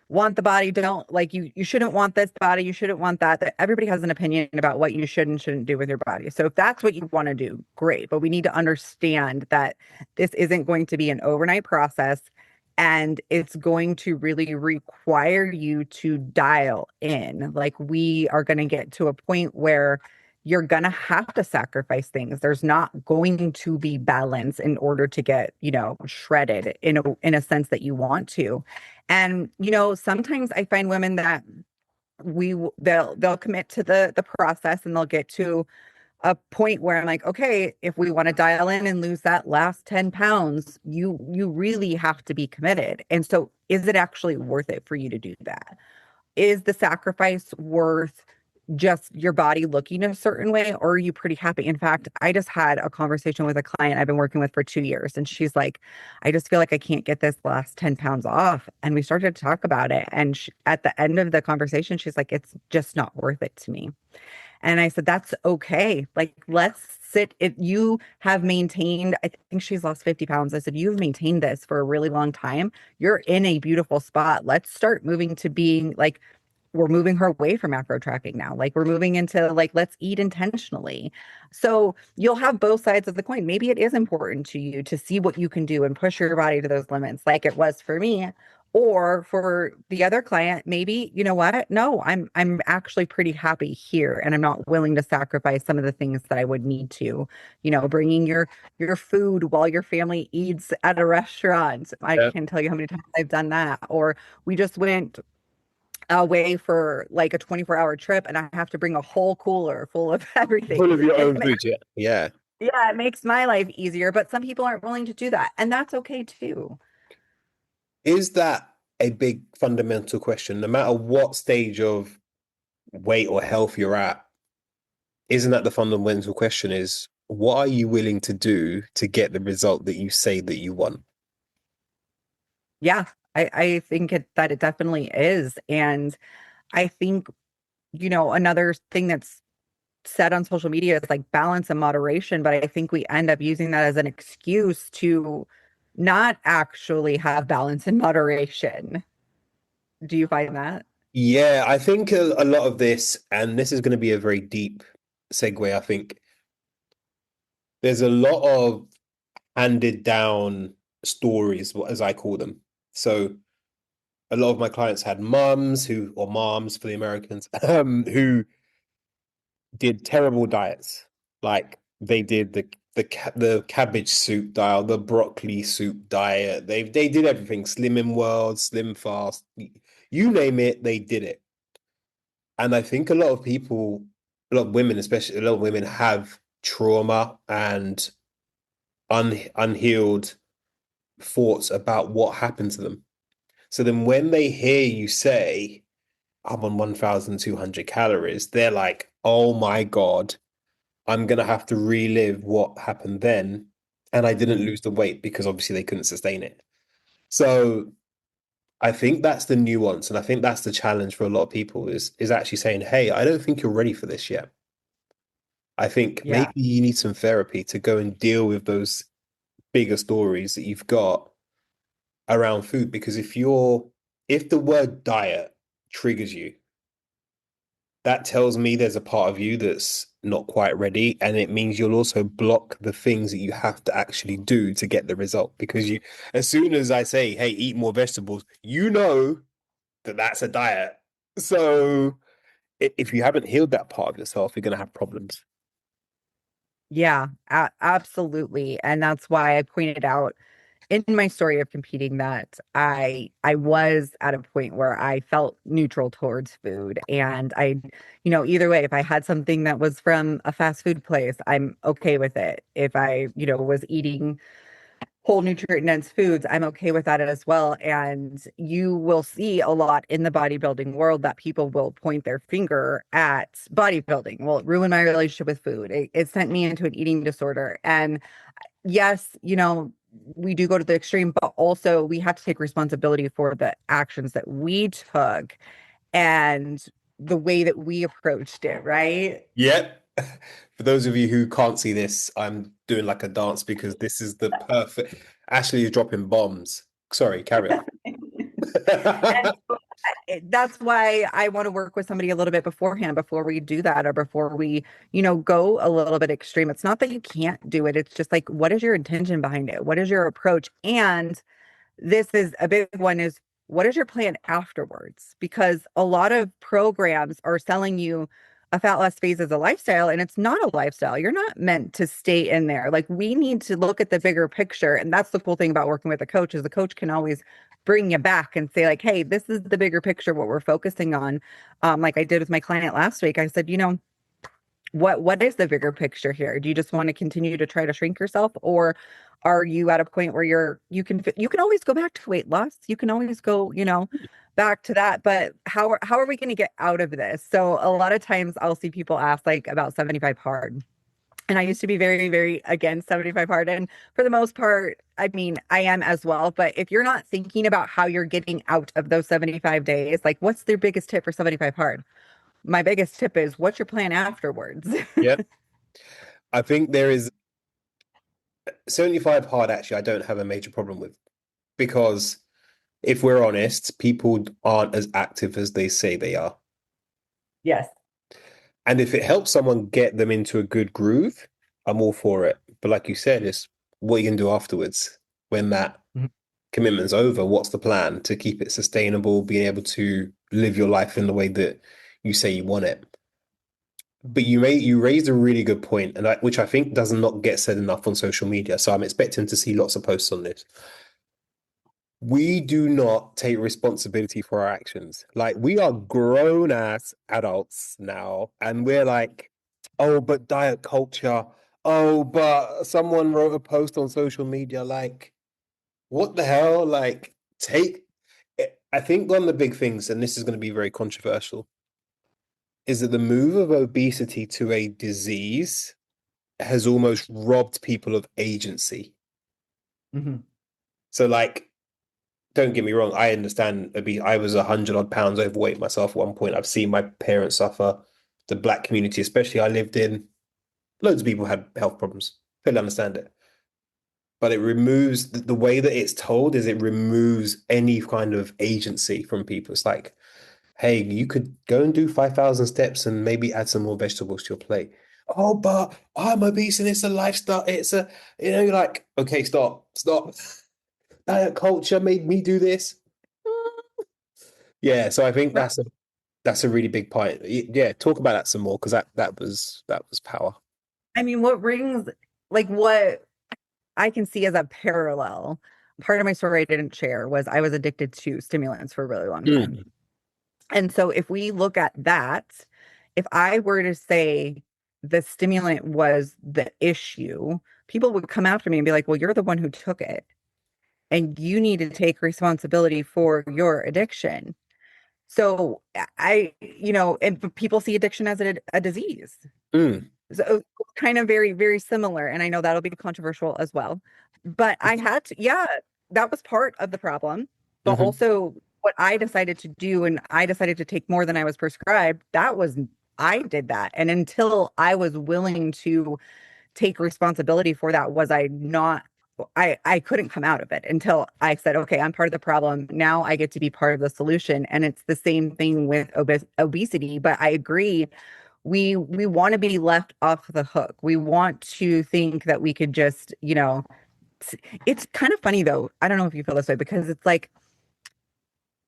want the body, don't like you shouldn't want this body, you shouldn't want that everybody has an opinion about what you should and shouldn't do with your body. So if that's what you want to do, great, but we need to understand that this isn't going to be an overnight process and it's going to really require you to dial in. Like we are going to get to a point where you're going to have to sacrifice things. There's not going to be balance in order to get, shredded in a sense that you want to. And sometimes I find women that they'll commit to the process and they'll get to a point where I'm like, okay, if we want to dial in and lose that last 10 pounds, you really have to be committed. And so is it actually worth it for you to do that? Is the sacrifice worth just your body looking a certain way, or are you pretty happy? In fact, I just had a conversation with a client I've been working with for 2 years, and she's like, I just feel like I can't get this last 10 pounds off. And we started to talk about it. And at the end of the conversation, she's like, it's just not worth it to me. And I said, that's okay. Like, let's sit. If you have maintained, I think she's lost 50 pounds. I said, you've maintained this for a really long time. You're in a beautiful spot. Let's start moving to being like, we're moving her away from macro tracking now. Like we're moving into like, let's eat intentionally. So you'll have both sides of the coin. Maybe it is important to you to see what you can do and push your body to those limits, like it was for me. Or for the other client, maybe, you know what? No, I'm actually pretty happy here and I'm not willing to sacrifice some of the things that I would need to, bringing your food while your family eats at a restaurant. I Yeah. can't tell you how many times I've done that. Or we just went away for like a 24-hour trip and I have to bring a whole cooler full of everything. Full of your It, own food, yeah. Yeah. yeah, it makes my life easier, but some people aren't willing to do that, and that's okay too. Is that a big fundamental question? No matter what stage of weight or health you're at, isn't that the fundamental question is what are you willing to do to get the result that you say that you want? Yeah, I think that it definitely is. And I think, another thing that's said on social media is like balance and moderation, but I think we end up using that as an excuse to not actually have balance and moderation. Do you find that? Yeah, I think a lot of this, and this is going to be a very deep segue, I think there's a lot of handed down stories, as I call them. So a lot of my clients had mums who, or moms for the Americans, who did terrible diets. Like they did the cabbage soup diet, the broccoli soup diet. They did everything, Slim in World, Slim Fast, you name it, they did it. And I think a lot of people, a lot of women, especially a lot of women, have trauma and unhealed thoughts about what happened to them. So then when they hear you say, I'm on 1,200 calories, they're like, oh my God, I'm going to have to relive what happened then. And I didn't lose the weight because obviously they couldn't sustain it. So I think that's the nuance. And I think that's the challenge for a lot of people is actually saying, hey, I don't think you're ready for this yet. I think maybe Yeah. you need some therapy to go and deal with those bigger stories that you've got around food. Because if the word diet triggers you, that tells me there's a part of you that's not quite ready. And it means you'll also block the things that you have to actually do to get the result. Because as soon as I say, hey, eat more vegetables, you know that that's a diet. So if you haven't healed that part of yourself, you're going to have problems. Yeah, absolutely. And that's why I pointed out in my story of competing that I was at a point where I felt neutral towards food. And either way, if I had something that was from a fast food place, I'm okay with it. If I, was eating whole nutrient dense foods, I'm okay with that as well. And you will see a lot in the bodybuilding world that people will point their finger at bodybuilding. Well, it ruined my relationship with food. It sent me into an eating disorder. And yes, we do go to the extreme, but also we have to take responsibility for the actions that we took and the way that we approached it, right? Yep. For those of you who can't see this, I'm doing like a dance because this is the perfect. Ashley is dropping bombs. Sorry, carry on. And that's why I want to work with somebody a little bit beforehand before we do that or before we, go a little bit extreme. It's not that you can't do it. It's just like, what is your intention behind it? What is your approach? And this is a big one is what is your plan afterwards? Because a lot of programs are selling you a fat loss phase as a lifestyle, and it's not a lifestyle. You're not meant to stay in there. Like we need to look at the bigger picture. And that's the cool thing about working with a coach is the coach can always bring you back and say, like, hey, this is the bigger picture, what we're focusing on. Like I did with my client last week. I said, what is the bigger picture here? Do you just want to continue to try to shrink yourself, or are you at a point where you can always go back to weight loss? You can always go, back to that, but how are we going to get out of this? So a lot of times I'll see people ask like about 75 hard. And I used to be very, very against 75 hard. And for the most part, I mean, I am as well. But if you're not thinking about how you're getting out of those 75 days, like what's their biggest tip for 75 hard? my biggest tip is what's your plan afterwards? Yep. I think there is 75 hard, actually, I don't have a major problem with because if we're honest, people aren't as active as they say they are. Yes. And if it helps someone get them into a good groove, I'm all for it. But like you said, it's what you can do afterwards when that Mhm. commitment's over. What's the plan to keep it sustainable, being able to live your life in the way that you say you want it? But you raised a really good point, and which I think does not get said enough on social media. So I'm expecting to see lots of posts on this. We do not take responsibility for our actions. Like we are grown ass adults now, and we're like, oh, but diet culture. Oh, but someone wrote a post on social media. Like, what the hell? Like, take. I think one of the big things, and this is going to be very controversial, is that the move of obesity to a disease has almost robbed people of agency. Mhm. So, like, don't get me wrong, I understand I was 100 odd pounds overweight myself at one point. I've seen my parents suffer. The black community, especially I lived in, loads of people had health problems. Totally understand it. But it removes the way that it's told is it removes any kind of agency from people. It's like, hey, you could go and do 5,000 steps and maybe add some more vegetables to your plate. Oh, but I'm obese and it's a lifestyle. You're like, okay, stop. Diet culture made me do this. Yeah, so I think Right. that's a really big point. Yeah, talk about that some more because that was power. I mean, what I can see as a parallel, part of my story I didn't share was I was addicted to stimulants for a really long time. Mm, And so if we look at that, if I were to say the stimulant was the issue, people would come after me and be like, well, you're the one who took it, and you need to take responsibility for your addiction. So and people see addiction as a disease. mm, So it's kind of very, very similar. And I know that'll be controversial as well. But I had to, yeah, that was part of the problem. But hmm. also, what I decided to do, and I decided to take more than I was prescribed, I did that. And until I was willing to take responsibility for that, was I not, I couldn't come out of it until I said, okay, I'm part of the problem. Now I get to be part of the solution. And it's the same thing with obesity. But I agree, we want to be left off the hook. We want to think that we could just, it's kind of funny though. I don't know if you feel this way because it's like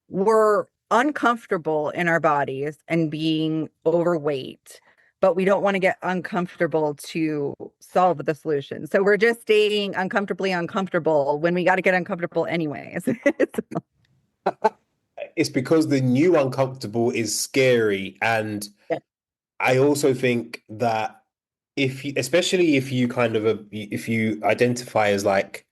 we're uncomfortable in our bodies and being overweight, but we don't want to get uncomfortable to solve the solution. So we're just staying uncomfortably uncomfortable when we got to get uncomfortable anyways. It's because the new uncomfortable is scary, and I also think that especially if you kind of if you identify as like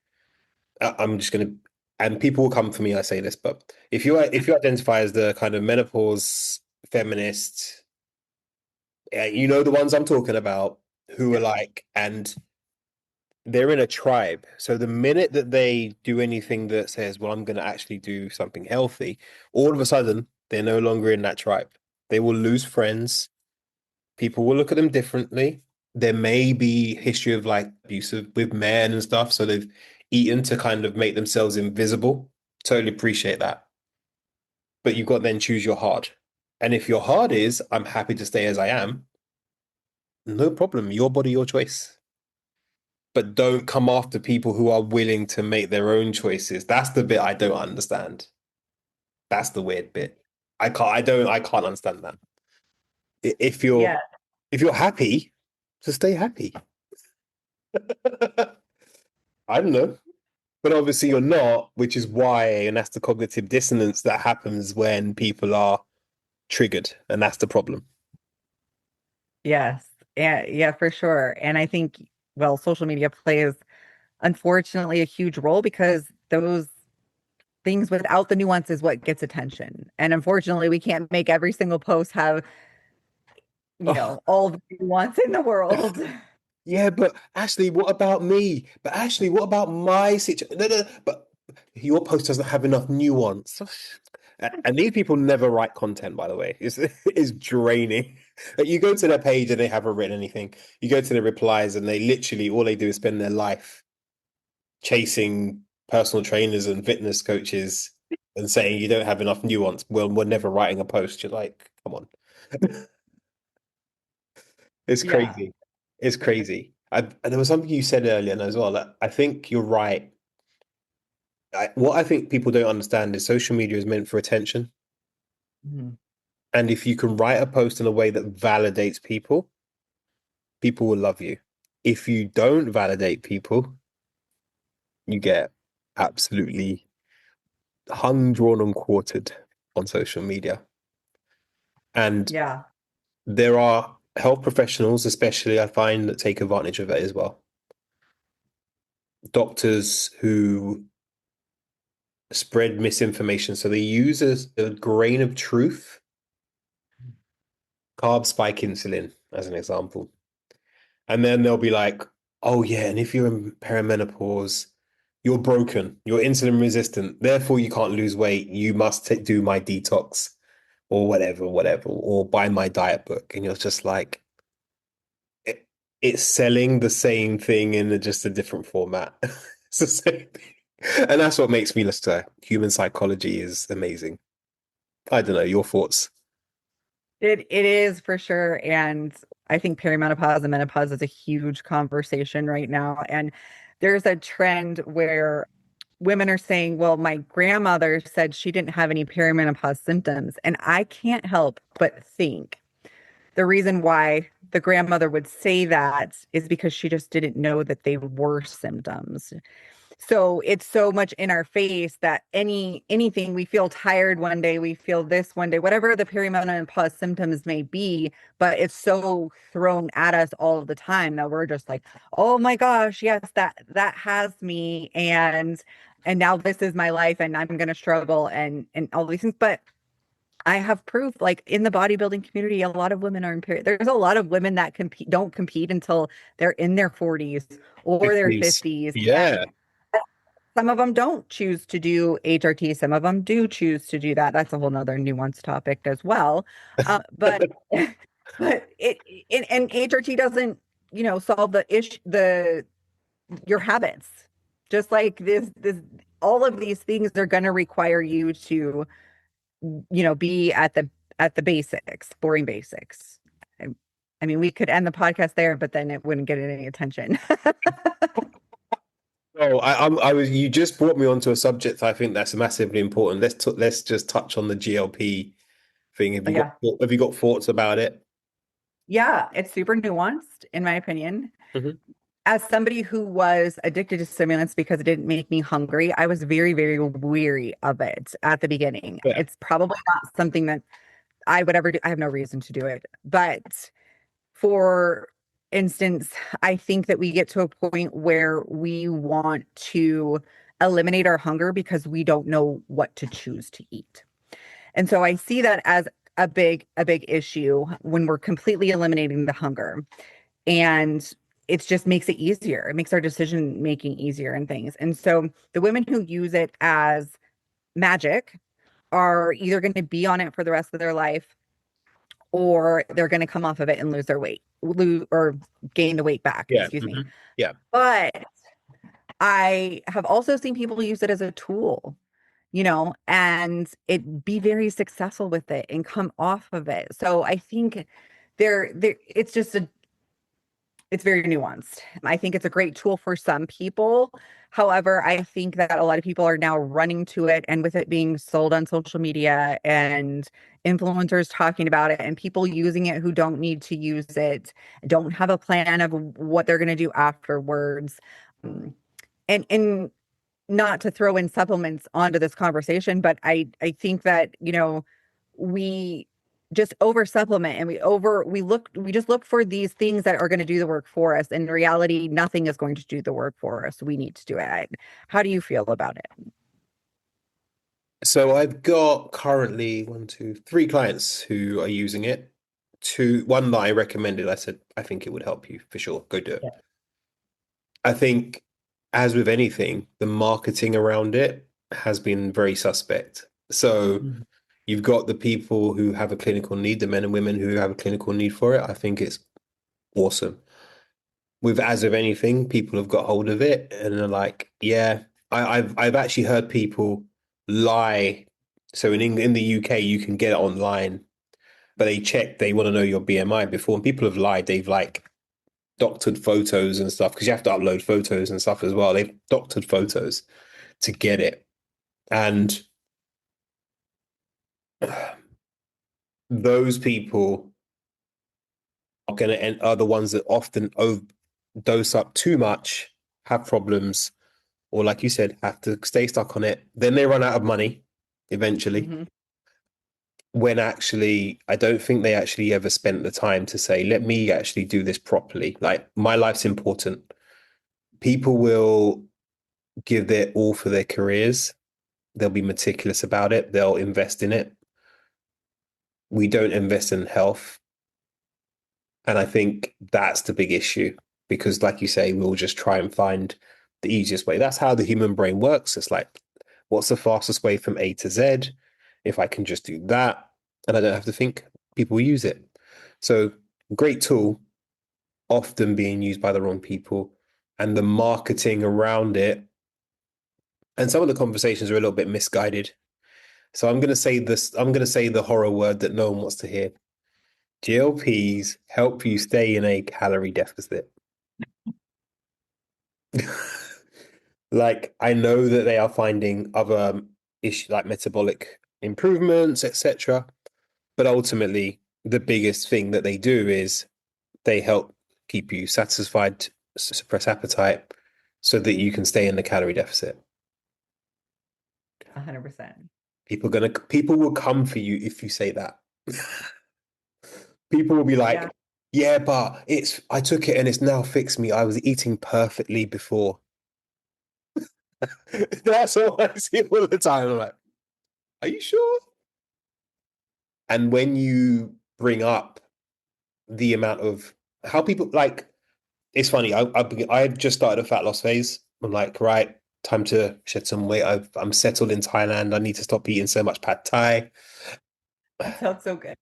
I'm just gonna, and people will come for me. I say this, but if you identify as the kind of menopause feminist, you know the ones I'm talking about, who are like, and they're in a tribe. So the minute that they do anything that says, "Well, I'm going to actually do something healthy," all of a sudden they're no longer in that tribe. They will lose friends. People will look at them differently. There may be history of like abusive with men and stuff, so they've eaten to kind of make themselves invisible. Totally appreciate that. But you've got to then choose your hard. And if your hard is, I'm happy to stay as I am, no problem. Your body, your choice. But don't come after people who are willing to make their own choices. That's the bit I don't understand. That's the weird bit. I can't understand that. If you're Yeah. if you're happy, just stay happy. I don't know. But obviously you're not, which is why, and that's the cognitive dissonance that happens when people are triggered, and that's the problem. Yes. Yeah, yeah, for sure. And I think, well, social media plays, unfortunately, a huge role because those things without the nuance is what gets attention. And unfortunately, we can't make every single post have, Oh, all the nuance in the world. yeah, but Ashley, what about me? But Ashley, what about my situation? No, no, but your post doesn't have enough nuance. And these people never write content, by the way. It's draining. Like, you go to their page and they haven't written anything. You go to the replies and they literally all they do is spend their life chasing personal trainers and fitness coaches and saying you don't have enough nuance. Well, we're never writing a post. You're like, come on. It's Yeah. crazy. It's crazy. And there was something you said earlier as well that I think you're right. What I think people don't understand is social media is meant for attention. Mhm. And if you can write a post in a way that validates people, people will love you. If you don't validate people, you get absolutely hung, drawn, and quartered on social media. And Yeah. there are health professionals, especially, I find, that take advantage of it as well. Doctors who spread misinformation. So they use a grain of truth, carb spike insulin, as an example. And then they'll be like, oh, yeah, and if you're in perimenopause, you're broken, you're insulin resistant, therefore you can't lose weight. You must do my detox or whatever, or buy my diet book. And you're just like, it, it's selling the same thing in just a different format. It's the same thing. And that's what makes me listen to human psychology is amazing. I don't know, your thoughts. It is for sure. And I think perimenopause and menopause is a huge conversation right now. And there's a trend where women are saying, well, my grandmother said she didn't have any perimenopause symptoms. And I can't help but think the reason why the grandmother would say that is because she just didn't know that they were symptoms. So it's so much in our face that anything we feel tired one day, we feel this one day, whatever the perimenopause symptoms may be, but it's so thrown at us all the time that we're just like, oh my gosh, yes, that has me, and now this is my life and I'm gonna struggle and all these things. But I have proof, like in the bodybuilding community, a lot of women are in period. There's a lot of women that don't compete until they're in their 40s or their 50s. 50s. Yeah. Some of them don't choose to do HRT. Some of them do choose to do that. That's a whole nother nuanced topic as well. But but and HRT doesn't, solve the issue, your habits. Just like this, all of these things are going to require you to, be at the basics, boring basics. I, I mean, we could end the podcast there, but then it wouldn't get any attention. Oh, I was. You just brought me onto a subject I think that's massively important. Let's just touch on the GLP thing. Yeah. Have you got thoughts about it? Yeah, it's super nuanced, in my opinion. Mhm. As somebody who was addicted to stimulants because it didn't make me hungry, I was very, very weary of it at the beginning. Yeah. It's probably not something that I would ever do. I have no reason to do it. But for instance, I think that we get to a point where we want to eliminate our hunger because we don't know what to choose to eat. And so I see that as a big issue when we're completely eliminating the hunger. And it just makes it easier. It makes our decision making easier and things. And so the women who use it as magic are either going to be on it for the rest of their life or they're going to come off of it and lose their weight, lose or gain the weight back, Yeah. excuse me. Yeah. But I have also seen people use it as a tool, and it be very successful with it and come off of it. So I think it's just it's very nuanced. I think it's a great tool for some people. However, I think that a lot of people are now running to it, and with it being sold on social media and influencers talking about it and people using it who don't need to use it, don't have a plan of what they're going to do afterwards. Um, and not to throw in supplements onto this conversation, but I think that, we just over supplement and we just look for these things that are going to do the work for us. In reality, nothing is going to do the work for us. We need to do it. How do you feel about it? So I've got currently one, two, three clients who are using it. One that I recommended, I said, I think it would help you for sure. Go do it. Yeah. I think, as with anything, the marketing around it has been very suspect. So Mhm. you've got the people who have a clinical need, the men and women who have a clinical need for it. I think it's awesome. With as of anything, people have got hold of it and are like, yeah, I've actually heard people lie. So in the UK, you can get it online, but they check, they want to know your BMI before, and people have lied. They've like doctored photos and stuff because you have to upload photos and stuff as well. They've doctored photos to get it. And those people are the ones that often dose up too much, have problems, or like you said, have to stay stuck on it. Then they run out of money eventually. Mhm. When actually, I don't think they actually ever spent the time to say, let me actually do this properly. Like, my life's important. People will give their all for their careers. They'll be meticulous about it. They'll invest in it. We don't invest in health. And I think that's the big issue because, like you say, we'll just try and find the easiest way. That's how the human brain works. It's like, what's the fastest way from A to Z? If I can just do that and I don't have to think, people use it. So, great tool, often being used by the wrong people, and the marketing around it. And some of the conversations are a little bit misguided. So, I'm going to say this, I'm going to say the horror word that no one wants to hear. GLPs help you stay in a calorie deficit. Like, I know that they are finding other issues like metabolic improvements, etc. But ultimately, the biggest thing that they do is they help keep you satisfied, suppress appetite, so that you can stay in the calorie deficit. 100%. People will come for you if you say that. People will be Yeah. like, "Yeah, but it's I took it and it's now fixed me. I was eating perfectly before." That's all I see all the time. I'm like, "Are you sure?" And when you bring up the amount of how people like, it's funny. I just started a fat loss phase. I'm like, right, time to shed some weight. I'm settled in Thailand. I need to stop eating so much pad Thai. That sounds so good.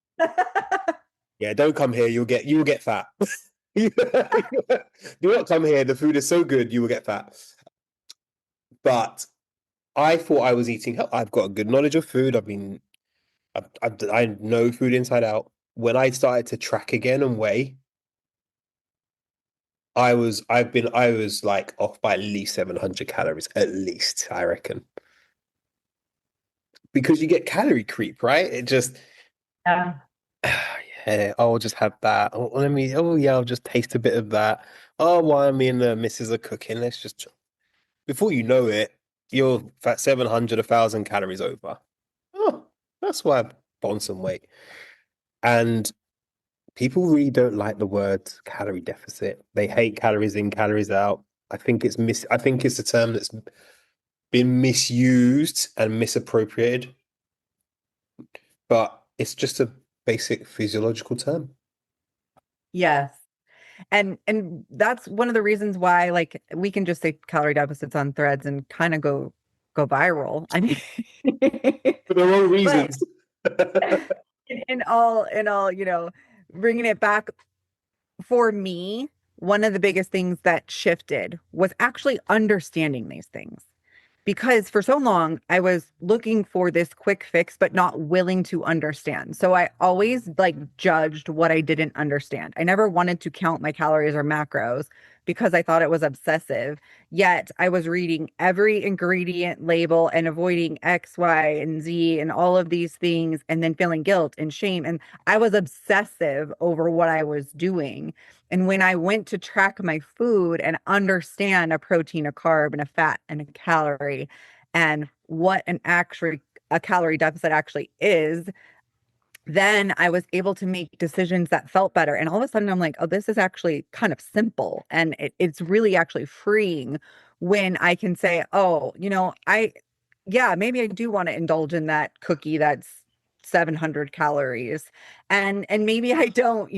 Yeah, don't come here. You will get fat. Do not come here. The food is so good, you will get fat. But I thought I was eating health. I've got a good knowledge of food. I know food inside out. When I started to track again and weigh, I was like off by at least 700 calories, at least, I reckon. Because you get calorie creep, right? It just, Yeah. yeah, I'll just have that. Oh, oh yeah, I'll just taste a bit of that. Oh, while me and the missus are cooking, let's just, before you know it, you're at 700, 1,000 calories over. Oh, that's why I put on some weight. And people really don't like the word calorie deficit. They hate calories in, calories out. I think it's a term that's been misused and misappropriated, but it's just a basic physiological term. Yes. And that's one of the reasons why like we can just say calorie deficits on threads and kind of go viral. I mean, For the wrong but reasons. in all, bringing it back for me, one of the biggest things that shifted was actually understanding these things. Because for so long, I was looking for this quick fix, but not willing to understand. So I always like judged what I didn't understand. I never wanted to count my calories or macros because I thought it was obsessive. Yet I was reading every ingredient label and avoiding X, Y, and Z and all of these things, and then feeling guilt and shame. And I was obsessive over what I was doing. And when I went to track my food and understand a protein, a carb, and a fat and a calorie, and what a calorie deficit actually is, then I was able to make decisions that felt better. And all of a sudden, I'm like, oh, this is actually kind of simple, and it's really actually freeing when I can say, oh, yeah, maybe I do want to indulge in that cookie that's 700 calories, and maybe I don't,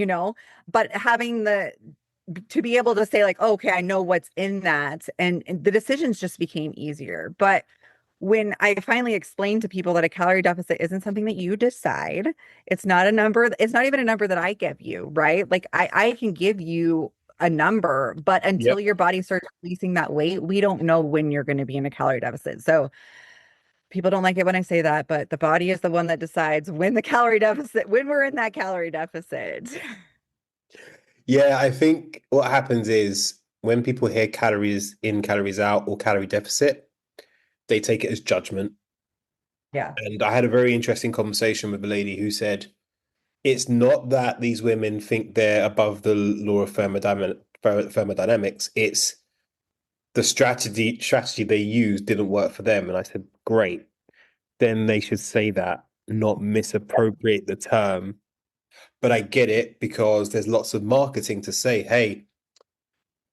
but having the to be able to say like, oh, okay, I know what's in that, and the decisions just became easier. But when I finally explained to people that a calorie deficit isn't something that you decide, it's not a number, it's not even a number that I give you, right? Like I can give you a number, but until Yep. your body starts releasing that weight, we don't know when you're going to be in a calorie deficit. So people don't like it when I say that, but the body is the one that decides when the calorie deficit, when we're in that calorie deficit. Yeah, I think what happens is when people hear calories in, calories out, or calorie deficit, they take it as judgment. Yeah. And I had a very interesting conversation with a lady who said it's not that these women think they're above the law of thermodynamics. It's the strategy they used didn't work for them. And I said, great. Then they should say that, not misappropriate the term. But I get it because there's lots of marketing to say, hey,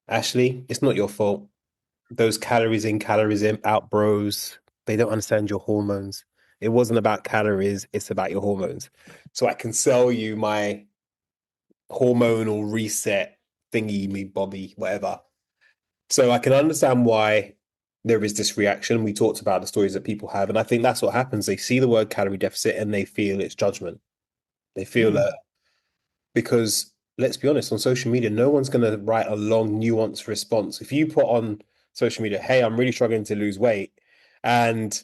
Ashley, it's not your fault. Those calories in, calories in, out bros, they don't understand your hormones. It wasn't about calories, it's about your hormones. So I can sell you my hormonal reset thingy, me bobby, whatever. So I can understand why there is this reaction. We talked about the stories that people have, and I think that's what happens. They see the word calorie deficit and they feel it's judgment. They feel Mhm. that because let's be honest, on social media, no one's going to write a long, nuanced response. If you put on social media, hey, I'm really struggling to lose weight, and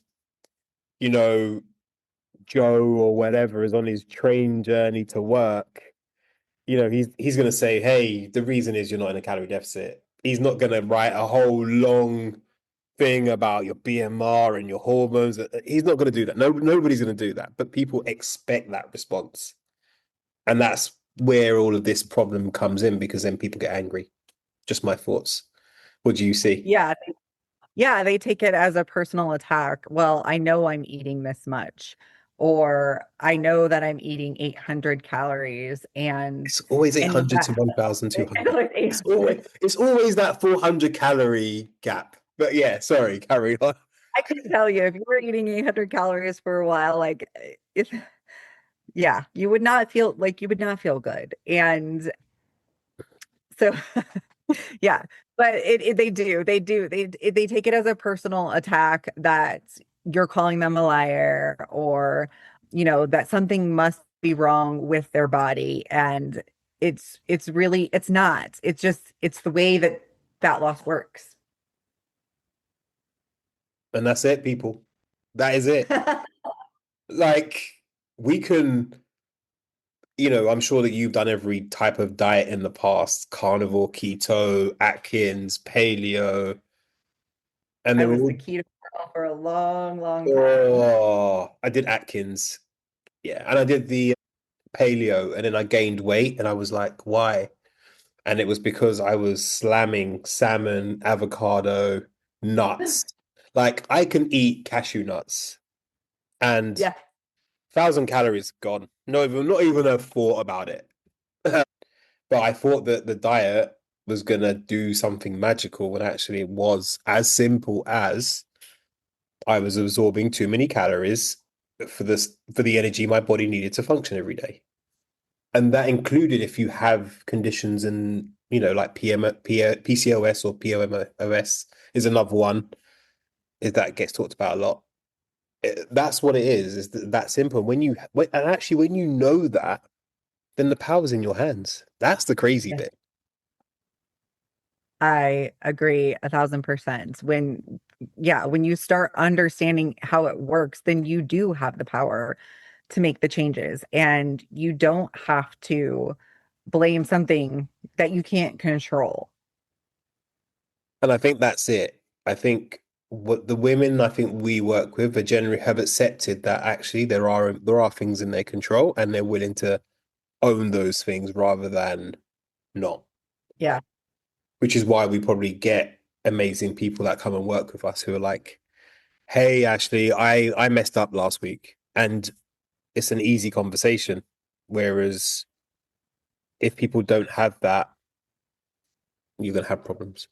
you know, Joe or whatever is on his train journey to work, he's going to say, hey, the reason is you're not in a calorie deficit. He's not going to write a whole long thing about your BMR and your hormones. He's not going to do that. No, nobody's going to do that. But people expect that response. And that's where all of this problem comes in because then people get angry. Just my thoughts. What do you see? Yeah. Yeah, they take it as a personal attack. Well, I know I'm eating this much, or I know that I'm eating 800 calories, It's always and does 800 that to 1,200. like It's 800. always it's always that 400 calorie gap. But yeah, sorry, carry on. I can tell you, if you were eating 800 calories for a while, like if yeah, you would not feel good. And so yeah, but they take it as a personal attack that you're calling them a liar, or that something must be wrong with their body, and it's really it's not. It's just it's the way that fat loss works. And that's it, people. That is it. Like we can, I'm sure that you've done every type of diet in the past, carnivore, keto, Atkins, paleo, and I they're was the all, keto girl for a long, long time. oh, I did Atkins. Yeah. And I did the paleo and then I gained weight and I was like, why? And it was because I was slamming salmon, avocado, nuts. Like I can eat cashew nuts and Yeah. 1,000 calories gone. Not even a thought about it. But I thought that the diet was gonna do something magical when actually it was as simple as I was absorbing too many calories for the energy my body needed to function every day. And that included if you have conditions and like PCOS or POMOS is another one is that gets talked about a lot. That's what it is that simple. And actually when you know that, then the power's in your hands. That's the crazy Yeah. bit. I agree 1,000%. When you start understanding how it works, then you do have the power to make the changes, and you don't have to blame something that you can't control. And I think that's it. I think what the women I think we work with are generally have accepted that actually there are things in their control and they're willing to own those things rather than not. Yeah. Which is why we probably get amazing people that come and work with us who are like, "Hey, Ashley, I messed up last week," and it's an easy conversation. Whereas if people don't have that, you're gonna have problems.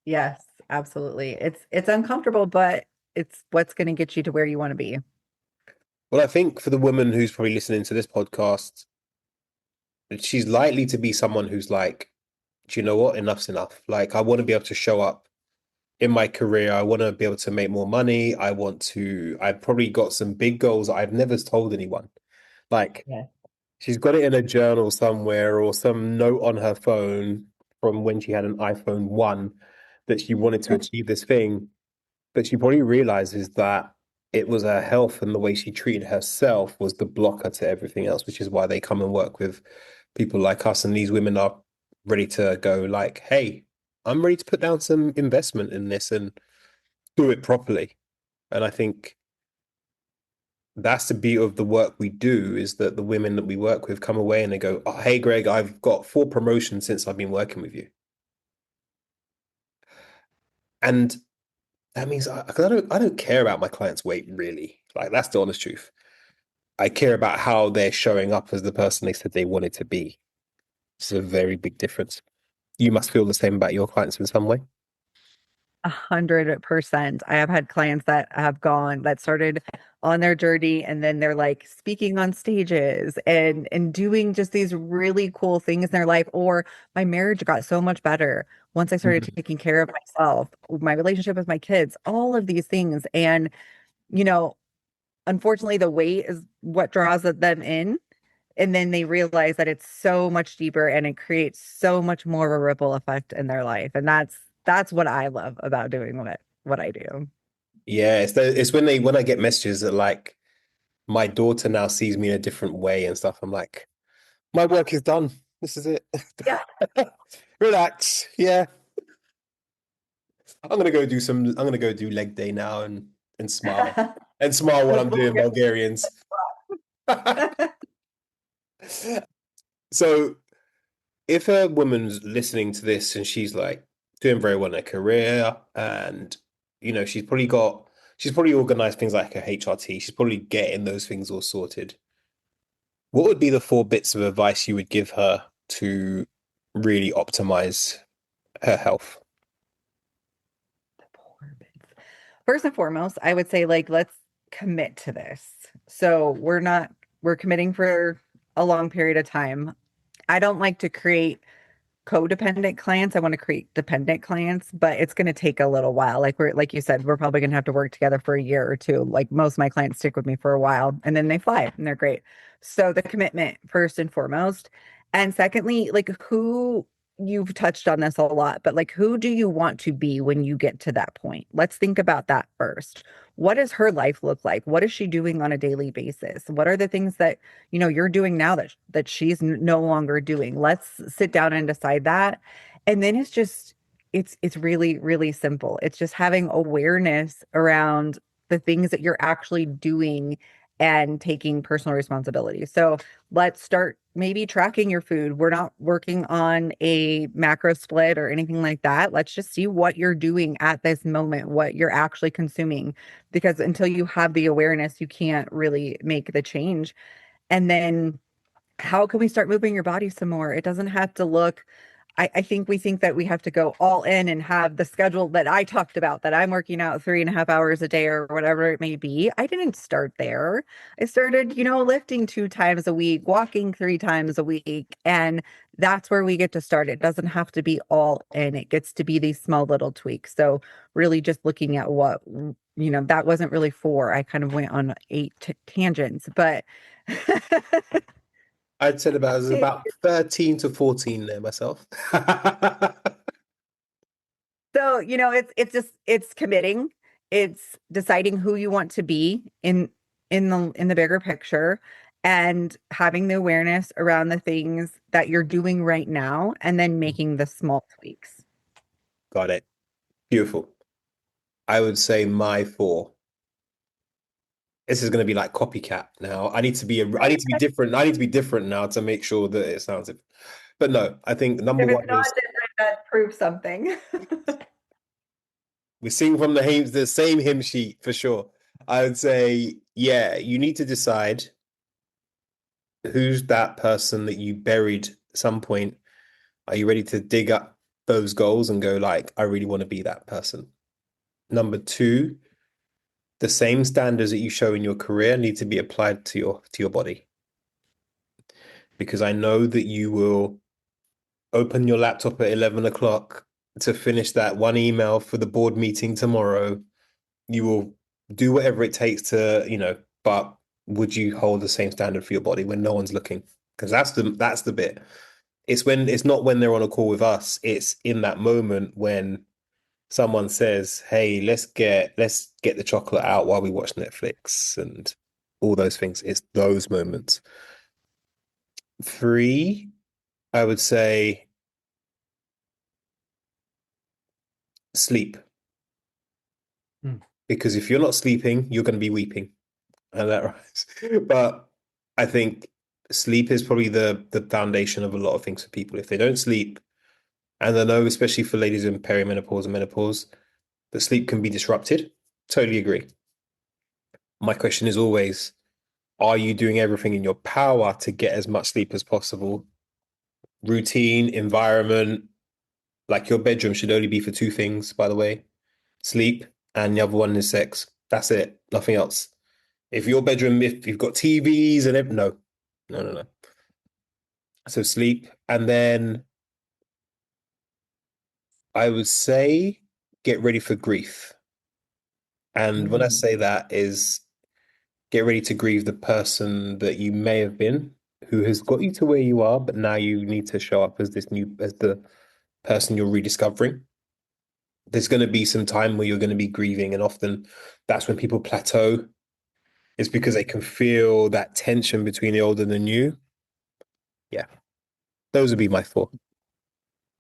Yes, absolutely. It's uncomfortable, but it's what's going to get you to where you want to be. Well, I think for the woman who's probably listening to this podcast, she's likely to be someone who's like, do you know what? Enough's enough. Like, I want to be able to show up in my career, I want to be able to make more money. I've probably got some big goals that I've never told anyone. Like Yeah. she's got it in a journal somewhere or some note on her phone from when she had an iPhone 1 that she wanted to achieve this thing. But she probably realizes that it was her health and the way she treated herself was the blocker to everything else, which is why they come and work with people like us. And these women are ready to go like, hey, I'm ready to put down some investment in this and do it properly. And I think that's the beauty of the work we do is that the women that we work with come away and they go, oh, hey, Greg, I've got 4 promotions since I've been working with you. And that means 'cause I don't care about my client's weight really. Like that's the honest truth. I care about how they're showing up as the person they said they wanted to be. It's a very big difference. You must feel the same about your clients in some way. 100%. I have had clients that have gone that started on their journey and then they're like speaking on stages and doing just these really cool things in their life. Or my marriage got so much better once I started Mhm. taking care of myself, my relationship with my kids, all of these things. And, you know, unfortunately, the weight is what draws them in. And then they realize that it's so much deeper and it creates so much more of a ripple effect in their life. And that's what I love about doing what I do. Yeah, it's when I get messages that like my daughter now sees me in a different way and stuff. I'm like, my work is done. This is it. Yeah. Relax. Yeah. I'm gonna go do leg day now and smile. And smile while I'm Hopefully doing Bulgarians. So if a woman's listening to this and she's like doing very well in her career and she's probably organized things like her HRT, she's probably getting those things all sorted. What would be the 4 bits of advice you would give her to really optimize her health? First and foremost, I would say like let's commit to this. So we're committing for a long period of time. I don't like to create codependent clients. I want to create dependent clients, but it's going to take a little while. Like you said, we're probably going to have to work together for a year or two. Like most of my clients stick with me for a while and then they fly and they're great. So the commitment first and foremost. And secondly, like who you've touched on this a lot, but like who do you want to be when you get to that point? Let's think about that first. What does her life look like? What is she doing on a daily basis? What are the things that you're doing now that she's no longer doing? Let's sit down and decide that. And then it's really, really simple. It's just having awareness around the things that you're actually doing and taking personal responsibility. So let's start maybe tracking your food. We're not working on a macro split or anything like that. Let's just see what you're doing at this moment, what you're actually consuming, because until you have the awareness, you can't really make the change. And then how can we start moving your body some more? It doesn't have to look, I think we think that we have to go all in and have the schedule that I talked about, that I'm working out 3.5 hours a day or whatever it may be. I didn't start there. I started, lifting 2 times a week, walking 3 times a week. And that's where we get to start. It doesn't have to be all in. It gets to be these small little tweaks. So really just looking at that wasn't really 4. I kind of went on 8 tangents, but I'd said about 13 to 14 there myself. So, it's committing. It's deciding who you want to be in the bigger picture and having the awareness around the things that you're doing right now and then making the small tweaks. Got it. Beautiful. I would say my 4. This is going to be like copycat now. I need to be different. I need to be different now to make sure that it sounds. But no, I think number If it's one not is different, that proves something. we sing from the same hymn sheet for sure. I would say, yeah, you need to decide who's that person that you buried at some point. Are you ready to dig up those goals and go like, I really want to be that person? Number 2, the same standards that you show in your career need to be applied to your body. Because I know that you will open your laptop at 11 o'clock to finish that one email for the board meeting tomorrow. You will do whatever it takes to, but would you hold the same standard for your body when no one's looking? Because that's the bit. It's not when they're on a call with us, it's in that moment when someone says, "Hey, let's get the chocolate out while we watch Netflix," and all those things. It's those moments. Three, I would say sleep. Hmm. Because if you're not sleeping, you're going to be weeping. And that right. But I think sleep is probably the foundation of a lot of things for people. If they don't sleep, and I know, especially for ladies in perimenopause and menopause, that sleep can be disrupted. Totally agree. My question is always, are you doing everything in your power to get as much sleep as possible? Routine, environment, like your bedroom should only be for two things, by the way, sleep and the other one is sex. That's it. Nothing else. If your bedroom, if you've got TVs and no, no, no, no. So sleep. And then I would say get ready for grief. And when I Mm. say that is get ready to grieve the person that you may have been, who has got you to where you are, but now you need to show up as as the person you're rediscovering. There's going to be some time where you're going to be grieving, and often that's when people plateau. It's because they can feel that tension between the old and the new. Yeah, those would be my thoughts.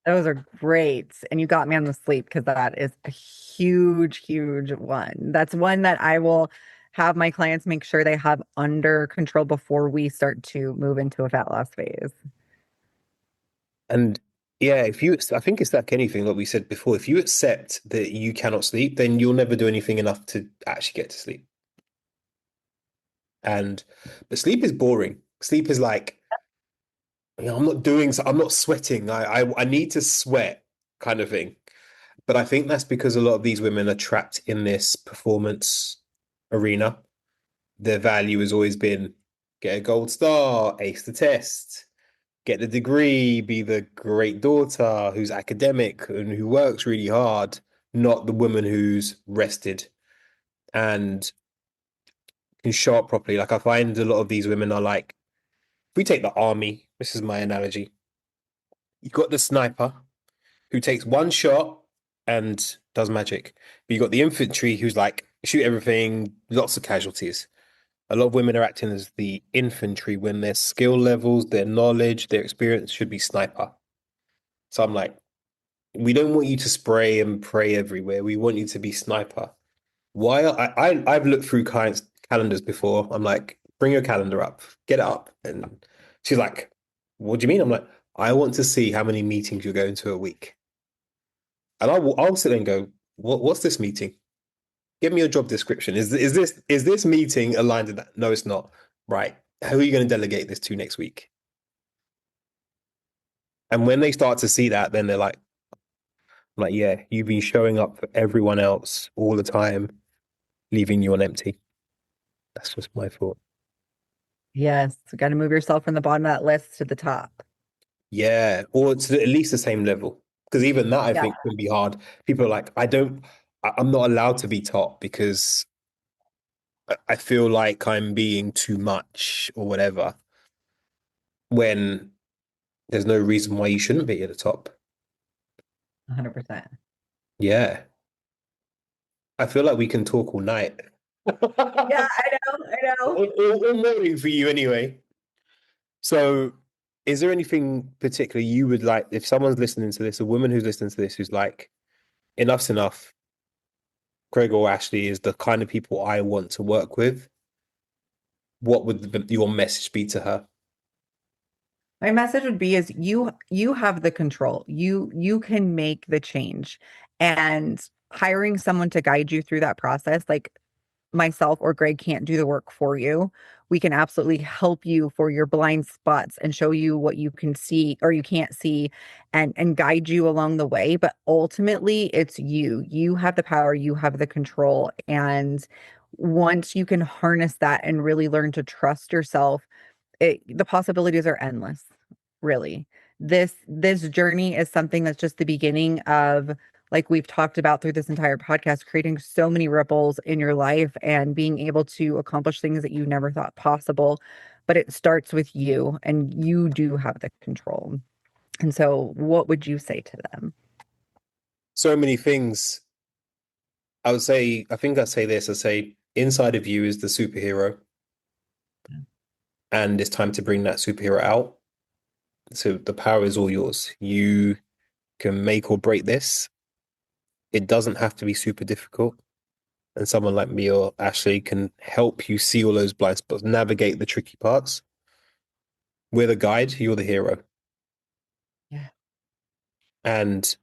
Those are great. And you got me on the sleep because that is a huge, huge one. That's one that I will have my clients make sure they have under control before we start to move into a fat loss phase. And yeah, I think it's like anything that we said before. If you accept that you cannot sleep, then you'll never do anything enough to actually get to sleep. And but sleep is boring. Sleep is like, I'm not sweating. I need to sweat kind of thing. But I think that's because a lot of these women are trapped in this performance arena. Their value has always been get a gold star, ace the test, get the degree, be the great daughter who's academic and who works really hard, not the woman who's rested and can show up properly. Like I find a lot of these women are like, if we take the army, this is my analogy. You got the sniper who takes one shot and does magic. But you got the infantry who's like, shoot everything, lots of casualties. A lot of women are acting as the infantry when their skill levels, their knowledge, their experience should be sniper. So I'm like, we don't want you to spray and pray everywhere. We want you to be sniper. Why? I've looked through clients' calendars before. I'm like, bring your calendar up, get it up. And she's like, what do you mean? I'm like, I want to see how many meetings you're going to a week. And I'll sit there and go, what's this meeting? Give me your job description. Is this meeting aligned to that? No, it's not. Right. Who are you going to delegate this to next week? And when they start to see that, then they're like, yeah, you've been showing up for everyone else all the time, leaving you on empty. That's just my thought. Yes, you got to move yourself from the bottom of that list to the top. Yeah, or to at least the same level. Because even that I Yeah, think can be hard. People are like, I'm not allowed to be top because I feel like I'm being too much or whatever, when there's no reason why you shouldn't be at the top. 100%. Yeah. I feel like we can talk all night. Yeah, I know, I know. All morning for you anyway. So, is there anything particular you would like, if someone's listening to this, a woman who's listening to this who's like, enough's enough, Greg or Ashley is the kind of people I want to work with, what would your message be to her? My message would be is you have the control. You can make the change. And hiring someone to guide you through that process, like myself or Greg can't do the work for you. We can absolutely help you for your blind spots and show you what you can see or you can't see and guide you along the way. But ultimately, it's you. You have the power, you have the control. And once you can harness that and really learn to trust yourself, the possibilities are endless, really. this journey is something that's just the beginning of, like we've talked about through this entire podcast, creating so many ripples in your life and being able to accomplish things that you never thought possible. But it starts with you, and you do have the control. And so, what would you say to them? So many things. I would say, I think I'd say this. I'd say inside of you is the superhero, and it's time to bring that superhero out. So the power is all yours. You can make or break this. It doesn't have to be super difficult. And someone like me or Ashley can help you see all those blind spots, navigate the tricky parts. We're the guide, you're the hero. Yeah. And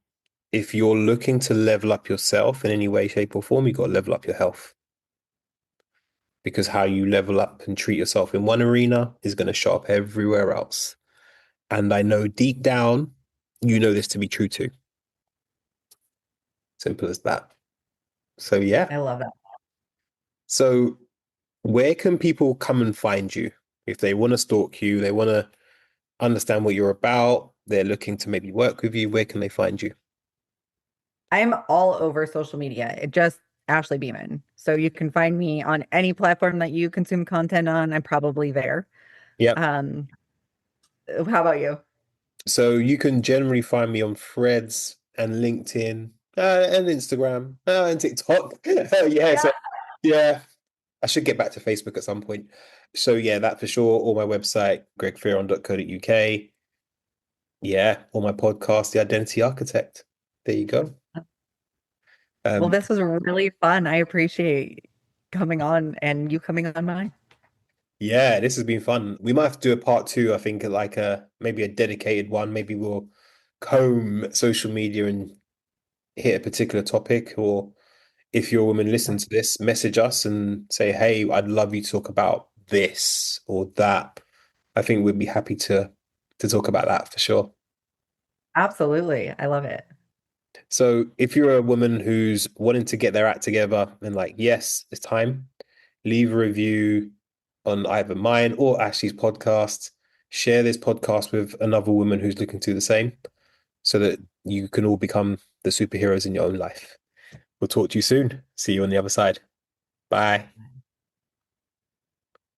if you're looking to level up yourself in any way, shape, or form, you've got to level up your health. Because how you level up and treat yourself in one arena is going to show up everywhere else. And I know deep down, you know this to be true too. Simple as that. So, yeah. I love it. So, where can people come and find you if they want to stalk you, they want to understand what you're about, they're looking to maybe work with you? Where can they find you? I'm all over social media. It just Ashley Beeman. So you can find me on any platform that you consume content on. I'm probably there. Yep. Um, how about you? So you can generally find me on Threads and LinkedIn and Instagram and TikTok. Yeah, Yeah. so yeah, I should get back to Facebook at some point. So yeah, that for sure. Or my website, gregferon.co.uk. Yeah, or my podcast, The Identity Architect. There you go. Well, Um, this was really fun. I appreciate coming on and you coming on mine. yeah, this has been fun. We might have to do a part two, I think, like a maybe a dedicated one. Maybe we'll comb social media and hit a particular topic, or if you're a woman, listen to this, message us and say, hey, I'd love you to talk about this or that. I think we'd be happy to talk about that for sure. Absolutely. I love it. So if you're a woman who's wanting to get their act together and like, yes, it's time, leave a review on either mine or Ashley's podcast. Share this podcast with another woman who's looking to do the same so that you can all become the superheroes in your own life. We'll talk to you soon. See you on the other side. Bye.